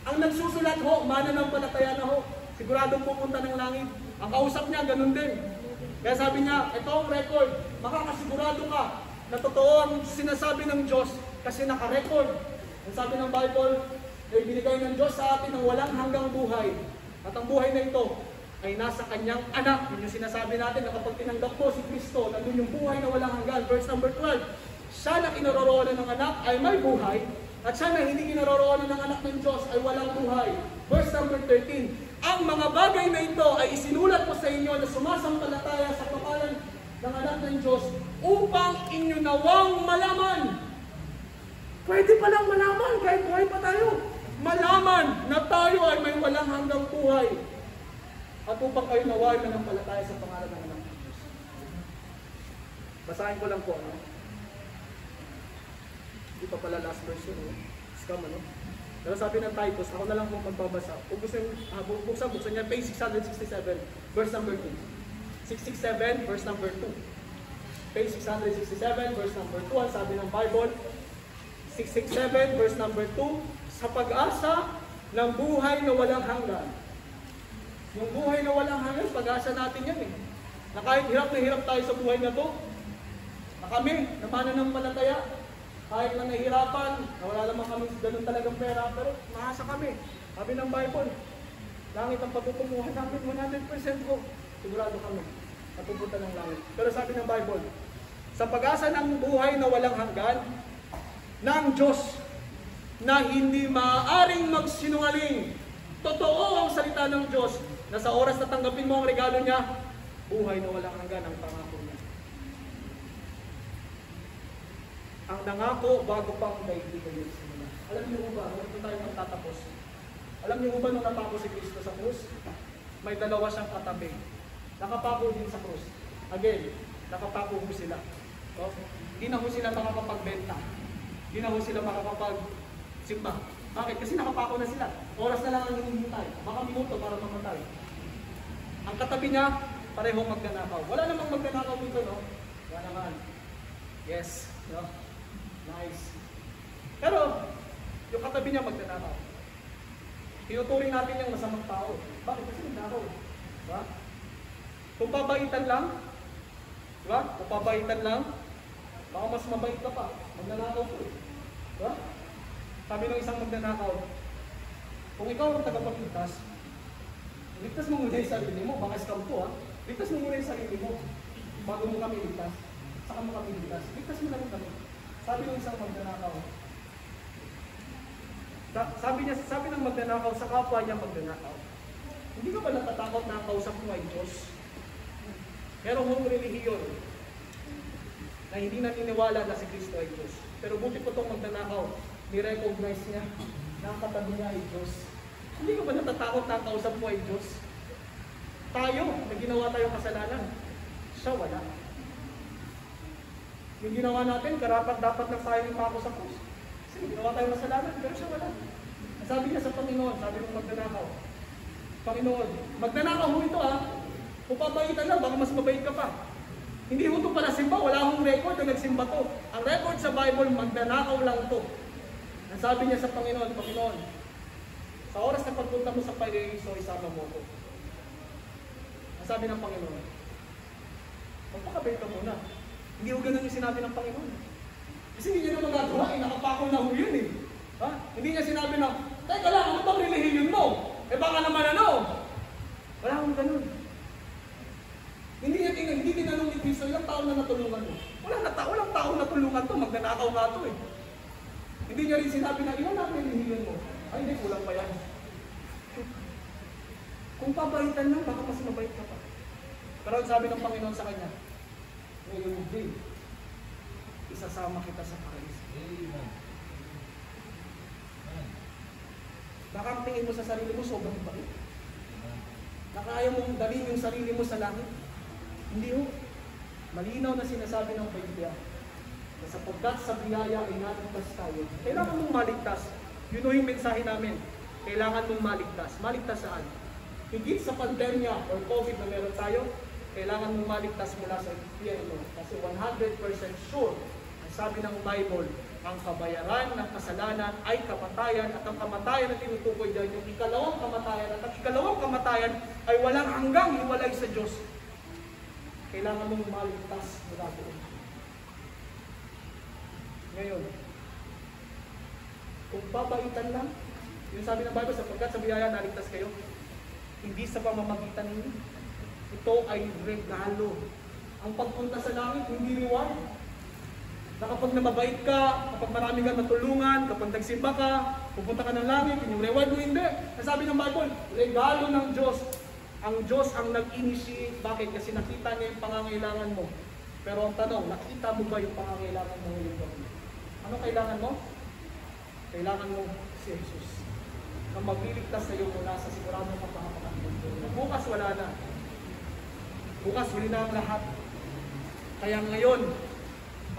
Ang nagsusulat ho, mananampalataya na ho. Siguradong pupunta ng langit. Ang kausap niya, ganun din. Kaya sabi niya, ito ang record. Makakasigurado ka na totoo ang sinasabi ng Diyos kasi naka-record. Ang sabi ng Bible, na ibinigay ng Diyos sa atin ng walang hanggang buhay. At ang buhay na ito ay nasa Kanyang anak. Yun yung sinasabi natin na kapag tinanggap mo si Kristo, nandun yung buhay na walang hanggan. Verse number 12, siya na kinaroroonan ng anak ay may buhay, at siya na hindi kinaroroonan ng anak ng Diyos ay walang buhay. Verse number 13, ang mga bagay na ito ay isinulat ko sa inyo na sumasampalataya sa pangalan ng anak ng Diyos upang inyo nawang malaman. Pwede palang malaman kahit buhay pa tayo. Malaman na tayo ay may walang hanggang buhay. At upang kayo naway manampalataya sa pangalan ng anak ng Diyos. Basahin ko lang po, ano? Hindi pa pala last verse yun, scam, ano? Pero sabi ng Titus, ako na lang po magbabasa. Kung gusto yung buksan niya, page 667, verse number 2. 667, verse number 2. Page 667, verse number 2, ang sabi ng Bible, 667, verse number 2, sa pag-asa ng buhay na walang hanggan. Yung buhay na walang hanggan, pag-asa natin yan eh. Na kahit hirap na hirap tayo sa buhay na to, na kami, na mananampalataya, kahit na nahihirapan, na wala naman kami ganun talagang pera, pero maasa kami. Sabi ng Bible, langit ang pagkukunguhan namin, 100% ko. Sigurado kami, napupunta ng langit. Pero sabi ng Bible, sa pag-asa ng buhay na walang hanggan, ng Diyos, na hindi maaaring magsinungaling. Totoo ang salita ng Diyos, na sa oras na tanggapin mo ang regalo niya, buhay na walang hanggan ang pangako niya. Ang nangako bago pang daigdig ay simula. Alam niyo ba, kung tayo magtatapos, alam niyo ba nung natapos si Kristo sa krus, may dalawa siyang katabi. Nakapako din sa krus. Again, nakapako ho sila. So, hindi na ho sila makakapagbenta. Hindi na ho sila makakapagsimba. Bakit? Kasi nakapako na sila. Oras na lang ang hinihintay. Baka minuto para mamatay. Ang katabi niya, parehong magnanakaw. Wala namang magnanakaw dito, no? Wala naman. Yes. No? Nice. Pero, yung katabi niya magnanakaw. Tinuturing natin yung masamang tao. Bakit? Kasi magnanakaw. Diba? Kung babaitan lang, diba? Kung babaitan lang, baka mas mabait ka pa. Magnanakaw po. Diba? Sabi ng isang magnanakaw, kung ikaw ang tagapagligtas, ligtas mo muna yung sarili mo, baka scam to ha. Ligtas mo muna yung sarili mo, bago mo kami ligtas, saka mo kami ligtas. Ligtas mo na rin kami. Sabi ng isang magnanakaw, sabi ng magnanakaw sa kapwa niya magnanakaw, hindi ka ba natatakot na ang kausap mo ay Diyos? Merong mong relihiyon na hindi naniniwala na si Kristo ay Diyos. Pero buti po itong magnanakaw, ni-recognize niya na ang katabi niya ay Diyos. Hindi ka ba natatakot na ang kausap mo ay Diyos? Tayo, na ginawa tayong kasalanan, siya wala. Yung ginawa natin, karapat-dapat na tayo yung pako sa krus. Kasi ginawa tayong kasalanan, pero siya wala. Sabi niya sa Panginoon, sabi ng magnanakaw, Panginoon, magnanakaw mo ito ha. Kung papaitan lang, baka mas mabait ka pa. Hindi mo ito pala simba, wala akong record na nagsimba to. Ang record sa Bible, magnanakaw lang to. Ang sabi niya sa Panginoon, Panginoon, sa oras na pagpunta mo sa Paraiso, isama mo ko. Ang sabi ng Panginoon, magpakabait ka muna. Hindi ko ganun yung sinabi ng Panginoon. Kasi hindi niya na magagawa, nakapako na ho yun eh. Ha? Hindi niya sinabi na, teka lang, ano bang relihiyon mo? Eh baka naman ano? Wala akong ganun. Hindi tinanong ni Kristo, ilang taon na natulungan mo? Walang taon na tulungan to, magnanakaw nga to eh. Hindi niya rin sinabi na, ilan ang relihiyon mo? Ay, hindi, kulang pa yan. Kung pabaitan lang, baka mas mabait ka pa. Pero ang sabi ng Panginoon sa kanya, ngayon din, isasama kita sa Paraiso. Baka ang tingin mo sa sarili mo, sobrang bait. Nakaya mong dalhin yung sarili mo sa langit. Hindi ho. Malinaw na sinasabi ng Biblia na sapagkat sa biyaya ay naligtas tayo. Kailangan mong maligtas. Yun ho yung mensahe namin. Kailangan mong maligtas. Maligtas saan? Higit sa pandemya or COVID na meron tayo, kailangan mong maligtas mula sa impyerno. Kasi 100% sure, ang sabi ng Bible, ang kabayaran ng kasalanan ay kamatayan, at ang kamatayan na tinutukoy dyan, yung ikalawang kamatayan, at ang ikalawang kamatayan ay walang hanggang hiwalay sa Diyos. Kailangan mong maligtas mula doon. Ngayon, kung babaitan lang, yung sabi ng Bible, sapagkat sa biyaya naligtas kayo, hindi sa pamamagitan ninyo. Ito ay regalo. Ang pagpunta sa langit, hindi reward. Na kapag nababait ka, kapag marami kang natulungan, kapag nagsimba ka, pupunta ka ng langit, yung reward mo hindi. Nasabi ng Bible, regalo ng Diyos. Ang Diyos ang nag-initiate. Bakit? Kasi nakita niya yung pangangailangan mo. Pero ang tanong, nakita mo ba yung pangangailangan mo ngayon? Ano kailangan mo? Kailangan mo si Jesus. Na magliligtas sa iyo mula sa siguradong kapahamakan. Bukas wala na. Bukas huli na ang lahat. Kaya ngayon,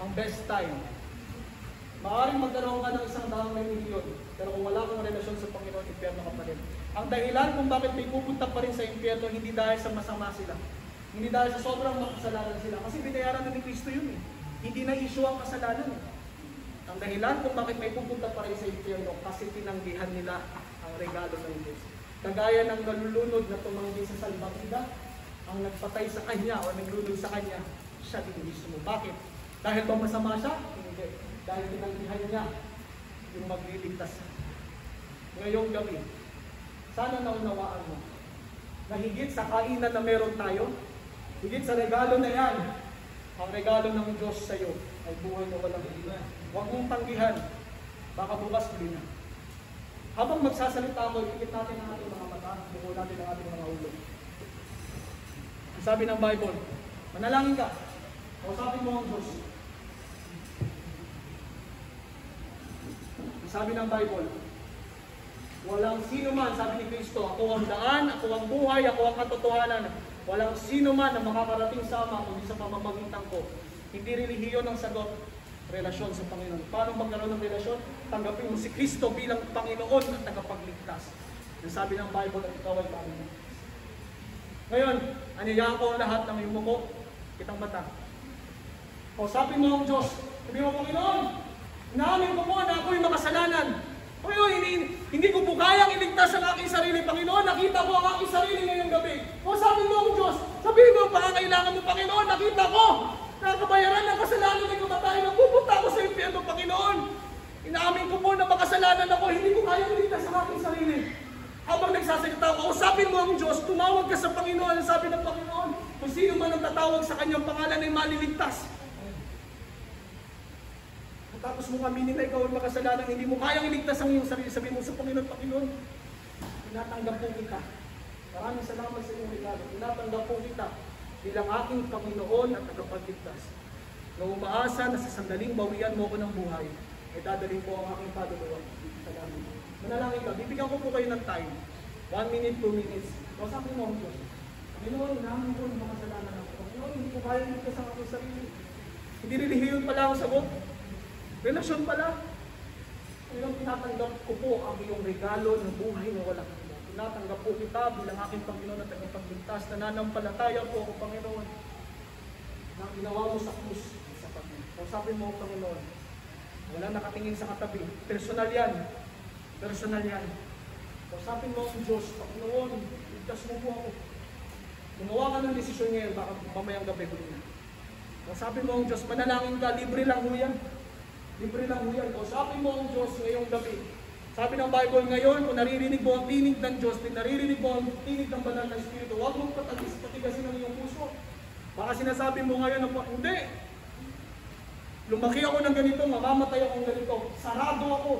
ang best time. Maaaring magkaroon ka ng 100 milyon, pero kung wala kang relasyon sa Panginoon, impyerno ka pa rin. Ang dahilan kung bakit may pupunta pa rin sa impyerno, hindi dahil sa masama sila. Hindi dahil sa sobrang makasalanan sila. Kasi binayaran na ni Kristo yun eh. Hindi na issue ang kasalanan eh. Ang dahilan kung bakit may pupunta pa rin sa impyerno, kasi tinanggihan nila ang regalo ng Diyos. Kagaya ng nalulunod na tumanggi sa salbakida, ang nagpatay sa kanya o naglunod sa kanya, siya din mismo. Bakit? Dahil ba masama siya? Hindi. Dahil tinanggihan niya yung magliligtas. Ngayong gabi, sana naunawaan mo na higit sa kainan na meron tayo, higit sa regalo na yan, ang regalo ng Diyos sa iyo ay buhay na walang hanggan. Huwag mong tanggihan, baka bukas huli na. Habang magsasalita ako, ikit natin ang ating mga mata, buko natin ang ating mga ulo. Sabi ng Bible, manalangin ka, kausapin mo ang Diyos. Sabi ng Bible, Walang sino man, sabi ni Kristo, ako ang daan, ako ang buhay, ako ang katotohanan. Walang sino man na makakarating sa Ama kundi sa pamamagitan ko. Hindi relihiyon ang sagot, relasyon sa Panginoon. Paano magkaroon ng relasyon? Tanggapin mo si Kristo bilang Panginoon at tagapagligtas. Yung sabi ng Bible at ikaw ay Panginoon. Ngayon, anyayahan ko ang lahat ng iyong muko, kitang mata. O sabi mo ang Diyos, sabi mo, Panginoon, naamin ko po na ako'y makasalanan. Panginoon, hindi ko po kayang iligtas ang aking sarili. Panginoon, nakita ko ang aking sarili ngayong gabi. O sabi mo ang Diyos, sabihin mo ang pangangailangan mo, Panginoon, nakita ko na kabayaran ng kasalanan ay kamatayan. Nagpupunta ako sa impyerno, Panginoon. Inaamin ko po na makasalanan ako, hindi ko kayang iligtas ang aking sarili. Habang nagsasalita ako, usapin mo ang Diyos, tumawag ka sa Panginoon. Ang sabi ng Panginoon, kung sino man ang tatawag sa kanyang pangalan ay maliligtas. Tapos mo aminin na ikaw ay makasalanan, hindi mo kayang iligtas ang iyong sarili. Sabihin mo sa Panginoon, Panginoon, tinatanggap po kita. Maraming salamat sa iyong regalo. Tinatanggap po kita bilang aking Panginoon at tagapagligtas. Na umaasa na sa sandaling bawian mo ko ng buhay, ay dadalhin po ang aking paduluan. Salamat. Manalangin ka, bibigyan ko po kayo ng time. 1 minute, 2 minutes. Kausapin mo ang Diyos. Panginoon, namin po ng makasalanan ako. Panginoon, hindi ko kayang iligtas ang aking sarili. Hindi relihiyon pala ang sagot. Relasyon pala. Ngayon, tinatanggap ko po ang iyong regalo ng buhay na walang hanggan. Tinatanggap po kita bilang aking Panginoon at tagapagligtas. Nananampalataya po ako, Panginoon, na ginawa mo sa krus sa Panginoon. Kausapin mo, Panginoon, wala nakatingin sa katabi. Personal yan. Personal yan. Kausapin mo ang Diyos, Panginoon, ligtas mo po ako. Gumawa ka ng desisyon ngayon, baka mamayang gabi ko na. Kausapin mo ang Diyos, manalangin ka, libre lang ho yan. Libre lang ho yan. Kausapin mo ang Diyos ngayong gabi. Sabi ng Bible ngayon, kung naririnig mo ang tinig ng Diyos, naririnig mo ang tinig ng banal na Espiritu, huwag mong patigasin ang iyong puso. Baka sinasabi mo ngayon na, hindi. Lumaki ako ng ganito, mamamatay ako ng ganito. Sarado ako.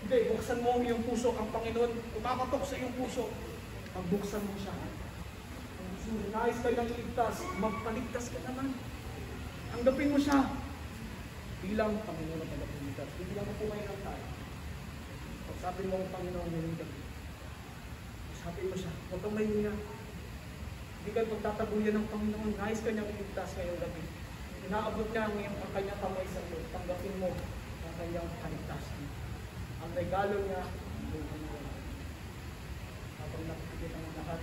Hindi, buksan mo ang iyong puso. Ang Panginoon, kumakatok sa iyong puso. Pagbuksan mo siya. Nais ka ng iligtas, magpaligtas ka naman. Tanggapin mo siya bilang Panginoon at tagapagligtas. Bibigyan ko po kayo ng tayo. Sabi mo ang Panginoon ngayong gabi. Sabi mo siya, huwag kang mahihiya. Hindi ka pagtatabuyan ng Panginoon. Nais ka niyang iligtas ngayong gabi. Inaabot niya ang kanyang kamay sa iyo. Tanggapin mo ang kanyang kaligtasan. Ang regalo niya, ang Panginoon. Habang nakikita ng lahat,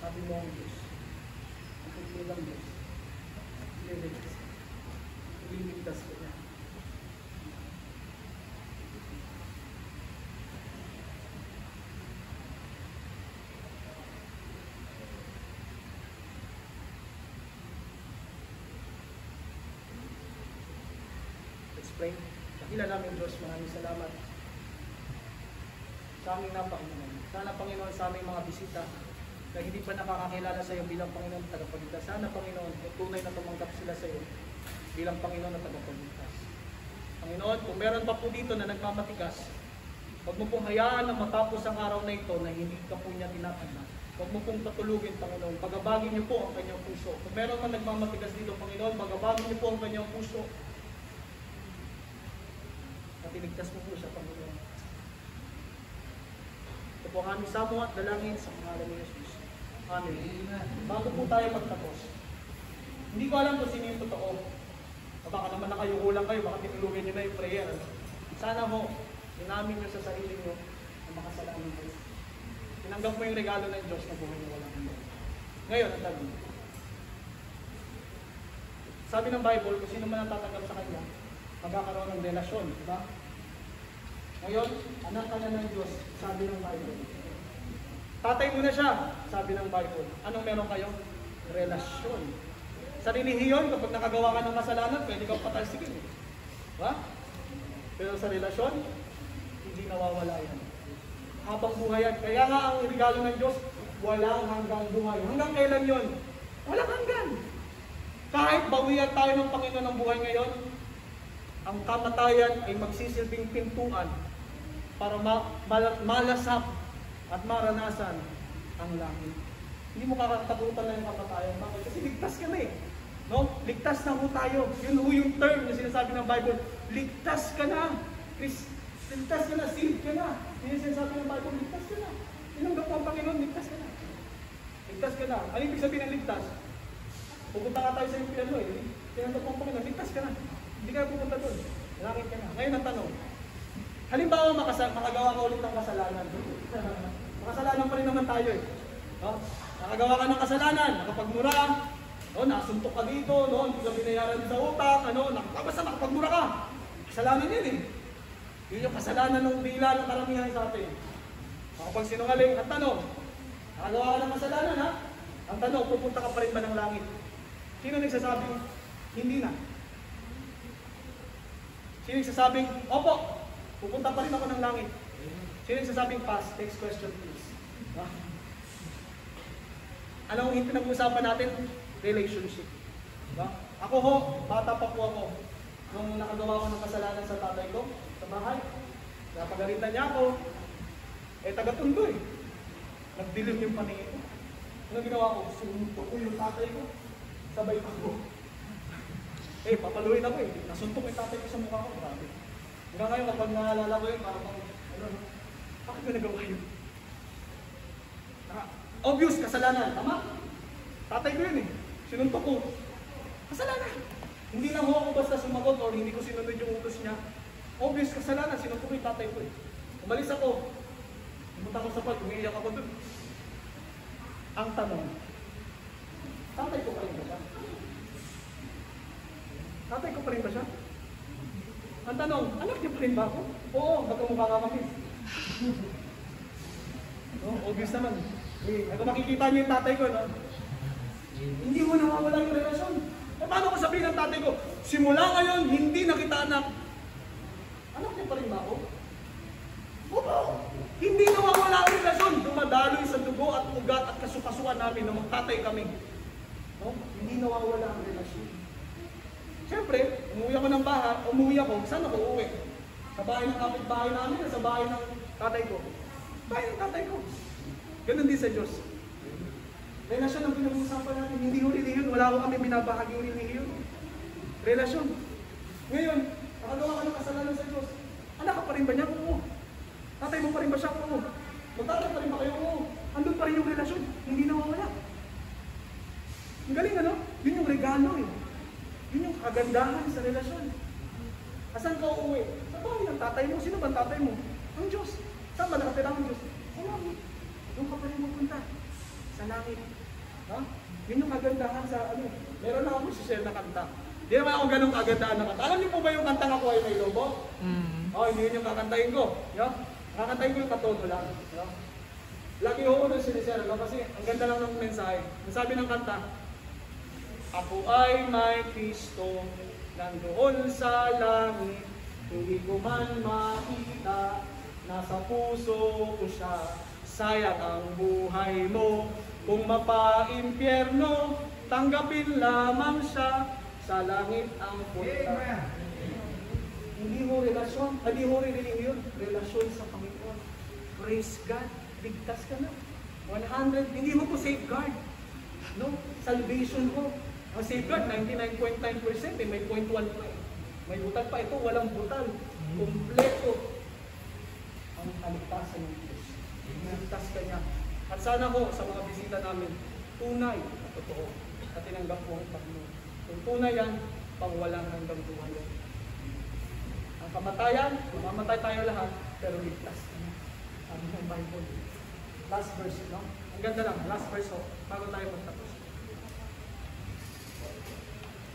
sabi mo ang Diyos. Ang pagkilang Diyos. Ililigtas. Ililigtas ko niya. Let's pray. Dakila namin Diyos, maraming salamat sa aming Panginoon. Sana Panginoon sa aming mga bisita na hindi pa nakakakilala sa iyo bilang Panginoon at tagapagligtas. Sana Panginoon, tunay na tumanggap sila sa iyo bilang Panginoon at tagapagligtas. Panginoon, kung meron pa po dito na nagmamatigas, huwag mo pong hayaan na matapos ang araw na ito na hindi ka po niya tinatanggap. Huwag mo pong patulugin, Panginoon. Pagabagin niyo po ang kanyang puso. Kung meron man nagmamatigas dito, Panginoon, pagabagin niyo po ang kanyang puso. At iligtas mo po siya, Panginoon. Ito po ang aming samo at dalangin sa pangalan ni Jesus. Amen. Bago po tayo magtapos, hindi ko alam kung sino yung totoo. Baka naman nakayukulang kayo, baka tinulungin nyo na yung prayer. Sana mo, inamin nyo sa sarili nyo na makasalanan kayo. Tinanggap mo yung regalo ng Diyos na buhay na walang hanggan. Ngayon, ang tabi. Sabi ng Bible, kung sino man ang tatanggap sa Kanya, magkakaroon ng relasyon, di ba? Ngayon, anak ka na ng Diyos, sabi ng Bible. Tatay mo na siya, sabi ng Bible. Anong meron kayo? Relasyon. Sa relihiyon, kapag nakagawa ka ng kasalanan, pwede kang patalsikin. Diba? Pero sa relasyon, hindi nawawala yan. Habang buhay yan. Kaya nga ang regalo ng Diyos, walang hanggang buhay. Hanggang kailan yon? Walang hanggan. Kahit bawian tayo ng Panginoon ng buhay ngayon, ang kamatayan ay magsisilbing pintuan para malasap at maranasan ang langit. Hindi mo kakatakutan na yung kamatayan. Bakit? Kasi ligtas ka na eh. No? Ligtas na ho tayo. Yun ho yung term na sinasabi ng Bible. Ligtas ka na. Ligtas ka na, saved ka na. Hindi sinasabi ng Bible, ligtas ka na. Tinanggap mo ang Panginoon, ligtas ka na. Ligtas ka na. Ano ibig sabihin ng ligtas? Pupunta ka tayo sa impyerno eh. Tinanggap mo ang Panginoon, ligtas ka na. Hindi ka pupunta doon. Langit ka na. Ngayon ang tanong. Halimbawa, makagawa ka ulit ng kasalanan. Makasalanan pa rin naman tayo eh. No? Nakagawa ka ng kasalanan, nakapagmura, no? Nakasuntok ka dito, no? Hindi ka binayaran sa utang, basta nakapagmura ka. Kasalanan yan eh. Yun yung kasalanan ng bila ng karamihan sa atin. Kapag sinungaling, ang tanong, nakagawa ka ng kasalanan ha? Ang tanong, pupunta ka pa rin ba ng langit? Sino nagsasabing, hindi na? Sino nagsasabing, opo, pupunta pa rin ako ng langit? Sino nagsasabing pass? Next question please. Ha? Anong yung pinag-usapan natin? Relationship. Ha? Ako ho, bata pa po ako. Nung nakagawa ko ng kasalanan sa tatay ko, sa bahay, napagalitan niya ako, taga-tundo eh. Nagdilim yung paningin ko. Ano ginawa ko? Suntok ko yung tatay ko. Sabay ko. Papaluin ako eh. Nasuntok yung tatay ko sa mukha ko. Grabe. Hanggang ngayon kapag naalala ko yun, parang bakit ko nagawa yun? Obvious, kasalanan. Tama? Tatay ko yun eh. Sinuntok ko. Kasalanan. Hindi lang ako basta sumagot or hindi ko sinunod yung utos niya. Obvious, kasalanan. Sinuntok ko yung tatay ko eh. Umalis ako. Pumunta ko sa pag, umiiyak ako dun. Ang tanong, tatay ko pa rin ba siya? Tatay ko pa rin ba siya? Ang tanong, anak niya pa rin ba ako? Oo, magkamukha ka kami. Obvious naman. Kung makikita niyo yung tatay ko, no? Hindi mo nawawala yung relasyon. Paano ko sabihin ng tatay ko, simula ngayon, hindi na kita anak. Anak niya pa rin ba ako? Oo. Hindi nawawala ang relasyon. Dumadaloy sa dugo at ugat at kasukasuan namin na magtatay kami. No? Hindi nawawala ang relasyon. Siyempre, umuwi ako, saan ako uuwi? Sa bahay ng kapitbahay namin, sa bahay ng tatay ko. Bahay ng tatay ko. Ganun din sa Diyos. Relasyon ang pinag-uusapan natin, hindi ho relihiyon, wala ko kami binabahagi yung relihiyon. Relasyon. Ngayon, nakagawa ka ng kasalanan sa Diyos. Anak ka pa rin ba niya? Oo. Tatay mo pa rin ba siya? Oo. Magtatay pa rin ba kayo? Oo. Andun pa rin yung relasyon, hindi nawawala. Ang galing ano? Yun yung regalo eh. Yun yung kagandahan sa relasyon. Asan ka uuwi? Sa bahay ng tatay mo. Sino ba ang tatay mo? Ang Diyos. Saan ba nakatira ang Diyos? Sa langit. Doon ka pa rin magpunta. Sa langit. Ha? Yun yung kagandahan sa ano. Meron na ako share na kanta. Hindi naman ako ganun kagandahan na kanta. Alam niyo po ba yung kantang Ako Ay May Lobo? Hindi yun yung kakantahin ko. Kakantahin ko yung katono lang. Lagi ko nung sinishare kasi ang ganda lang ng mensahe. Ang sabi ng kanta, ako ay may Kristo, nandoon sa langit, hindi ko man makita, nasa puso ko siya. Sayang ang buhay mo, kung mapa-impyerno, tanggapin lamang siya, sa langit ang punta. Hindi mo relasyon, hindi mo relihiyon, relasyon sa Panginoon. Praise God, ligtas ka na. 100, hindi mo po safeguard. No? Salvation ko. Ang safeguard, 99.9%, may 0.1 pa eh. May butal pa ito, walang butal. Kompleto ang kaligtasan ng Diyos. Ligtas ka niya. At sana ko sa mga bisita namin, tunay at totoo at tinanggap ko ang Panginoon. Kung tunay yan, pangwalang hanggang buhay yan. Ang kamatayan, mamamatay tayo lahat, pero ligtas ka niya. Sabi ng Bible. Last verse, no? Ang ganda lang, last verse ho, bago tayo magtapos.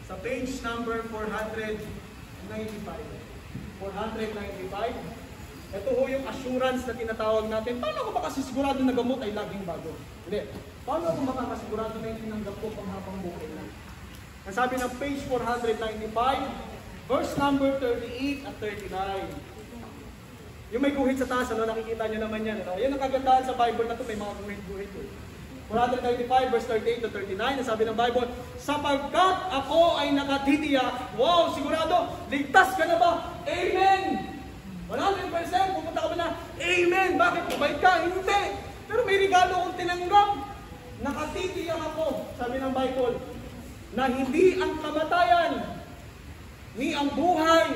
Sa page number 495, ito ho yung assurance na tinatawag natin. Paano ko makasigurado na gamot ay laging bago? Hindi. Paano ko makakasigurado na yung tinanggap ko pang habang buhay na? Ang sabi ng page 495, verse number 38 at 39. Yung may guhit sa taas, nakikita nyo naman yan. Yan ang kagandahan sa Bible na ito, may mga guhit. 495 verse 38 to 39, sabi ng Bible, sapagkat ako ay nakatitiyak, wow, sigurado, ligtas ka na ba? Amen! 100% pupunta ka ba na? Amen! Bakit? Mabait ka? Hindi! Pero may regalo akong tinanggap. Nakatitiyak ako, sabi ng Bible, na hindi ang kamatayan, ni ang buhay,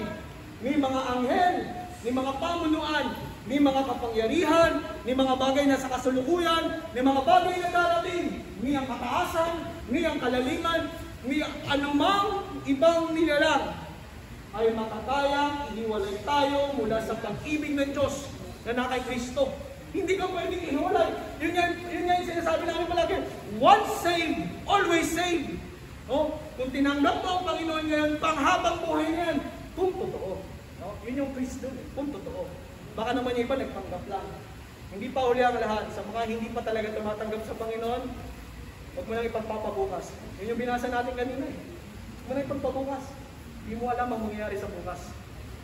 ni mga anghel, ni mga pamunuan, ni mga kapangyarihan, ni mga bagay na sa kasulukuyan, ni mga bagay na darating, ni ang kataasan, ni ang kalaliman, ni anumang ibang nilalang ay makatayang ihiwalay tayo mula sa pag-ibig ng Diyos na na kay Kristo. Hindi ka pwedeng ihiwalay. Yun yung sinasabi namin palagi. Once saved, always saved. No? Kung tinanggap mo ang Panginoon ngayon, panghabang buhay niyan, kung totoo. No? Yun yung Kristo, kung totoo. Baka naman yung iba nagpanggap lang. Hindi pa uli ang lahat. Sa mga hindi pa talaga tumatanggap sa Panginoon, huwag mo nang ipagpapabukas. Yun yung binasa natin kanina eh. Huwag mo nang ipagpabukas. Hindi mo alam ang mangyayari sa bukas.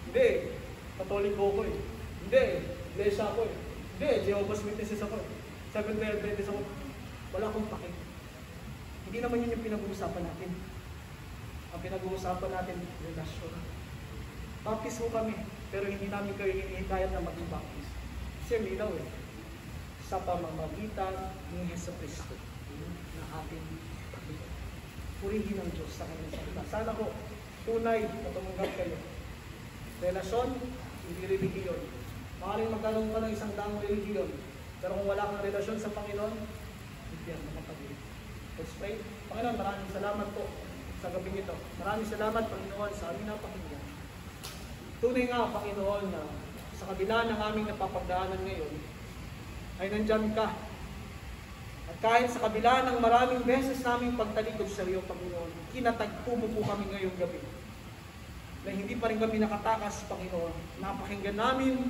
Hindi, Katoliko ko eh. Hindi, Iglesia ako eh. Hindi, Jehovah's Witnesses ako eh. Seventh-day Adventist ako. Wala akong pake. Hindi naman yun yung pinag-uusapan natin. Ang pinag-uusapan natin, relasyon. Baptist mo kami, pero hindi namin kayo hinihikayat na maging baptist. Kasi lilaw eh. Sa pamamagitan ni Jesucristo na ating Panginoon. Purihin ang Diyos sa kanyang salita. Sana ko, tunay na tumanggap kayo. Relasyon, hindi religiyon. Maaaring magkaroon ka ng isang daang religiyon, pero kung wala kang relasyon sa Panginoon, hindi yan makapag-ibig. Let's pray. Panginoon, maraming salamat po sa gabi nito. Maraming salamat, Panginoon, sa aming napakinggan. Tunay nga, Panginoon, na sa kabila ng aming napapagdaanan ngayon, ay nandyan ka. At kahit sa kabila ng maraming beses naming pagtalikod sa iyo, Panginoon, kinatagpo mo po kami ngayong gabi. Na hindi pa rin kami nakatakas, Panginoon. Napakinggan namin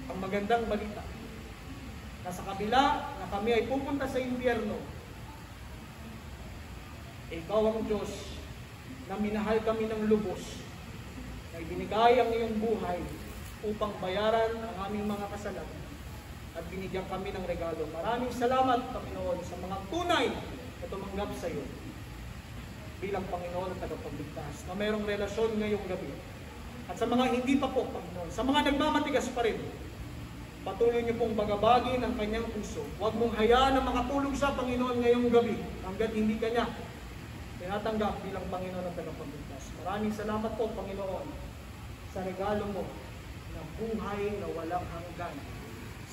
ang magandang balita. Na sa kabila na kami ay pupunta sa impyerno, ikaw ang Diyos na minahal kami ng lubos, na ibinigay ang iyong buhay upang bayaran ang aming mga kasalanan at binigyan kami ng regalo. Maraming salamat, Panginoon, sa mga tunay na tumanggap sa iyo bilang Panginoon at tagapagligtas, na mayroong relasyon ngayong gabi. At sa mga hindi pa po, Panginoon, sa mga nagmamatigas pa rin, patuloy niyo pong bagabagin ang kanyang puso. Huwag mong hayaan na makatulog sa Panginoon ngayong gabi hanggat hindi kanya tinatanggap bilang Panginoon at tagapagligtas. Maraming salamat po, Panginoon, sa regalo mo ng buhay na walang hanggan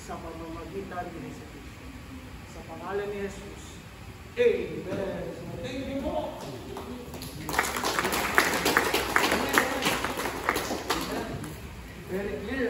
sa pamamagitan ni Jesus Cristo. Sa pangalan ni Jesus. Amen. Thank you po. Very clear.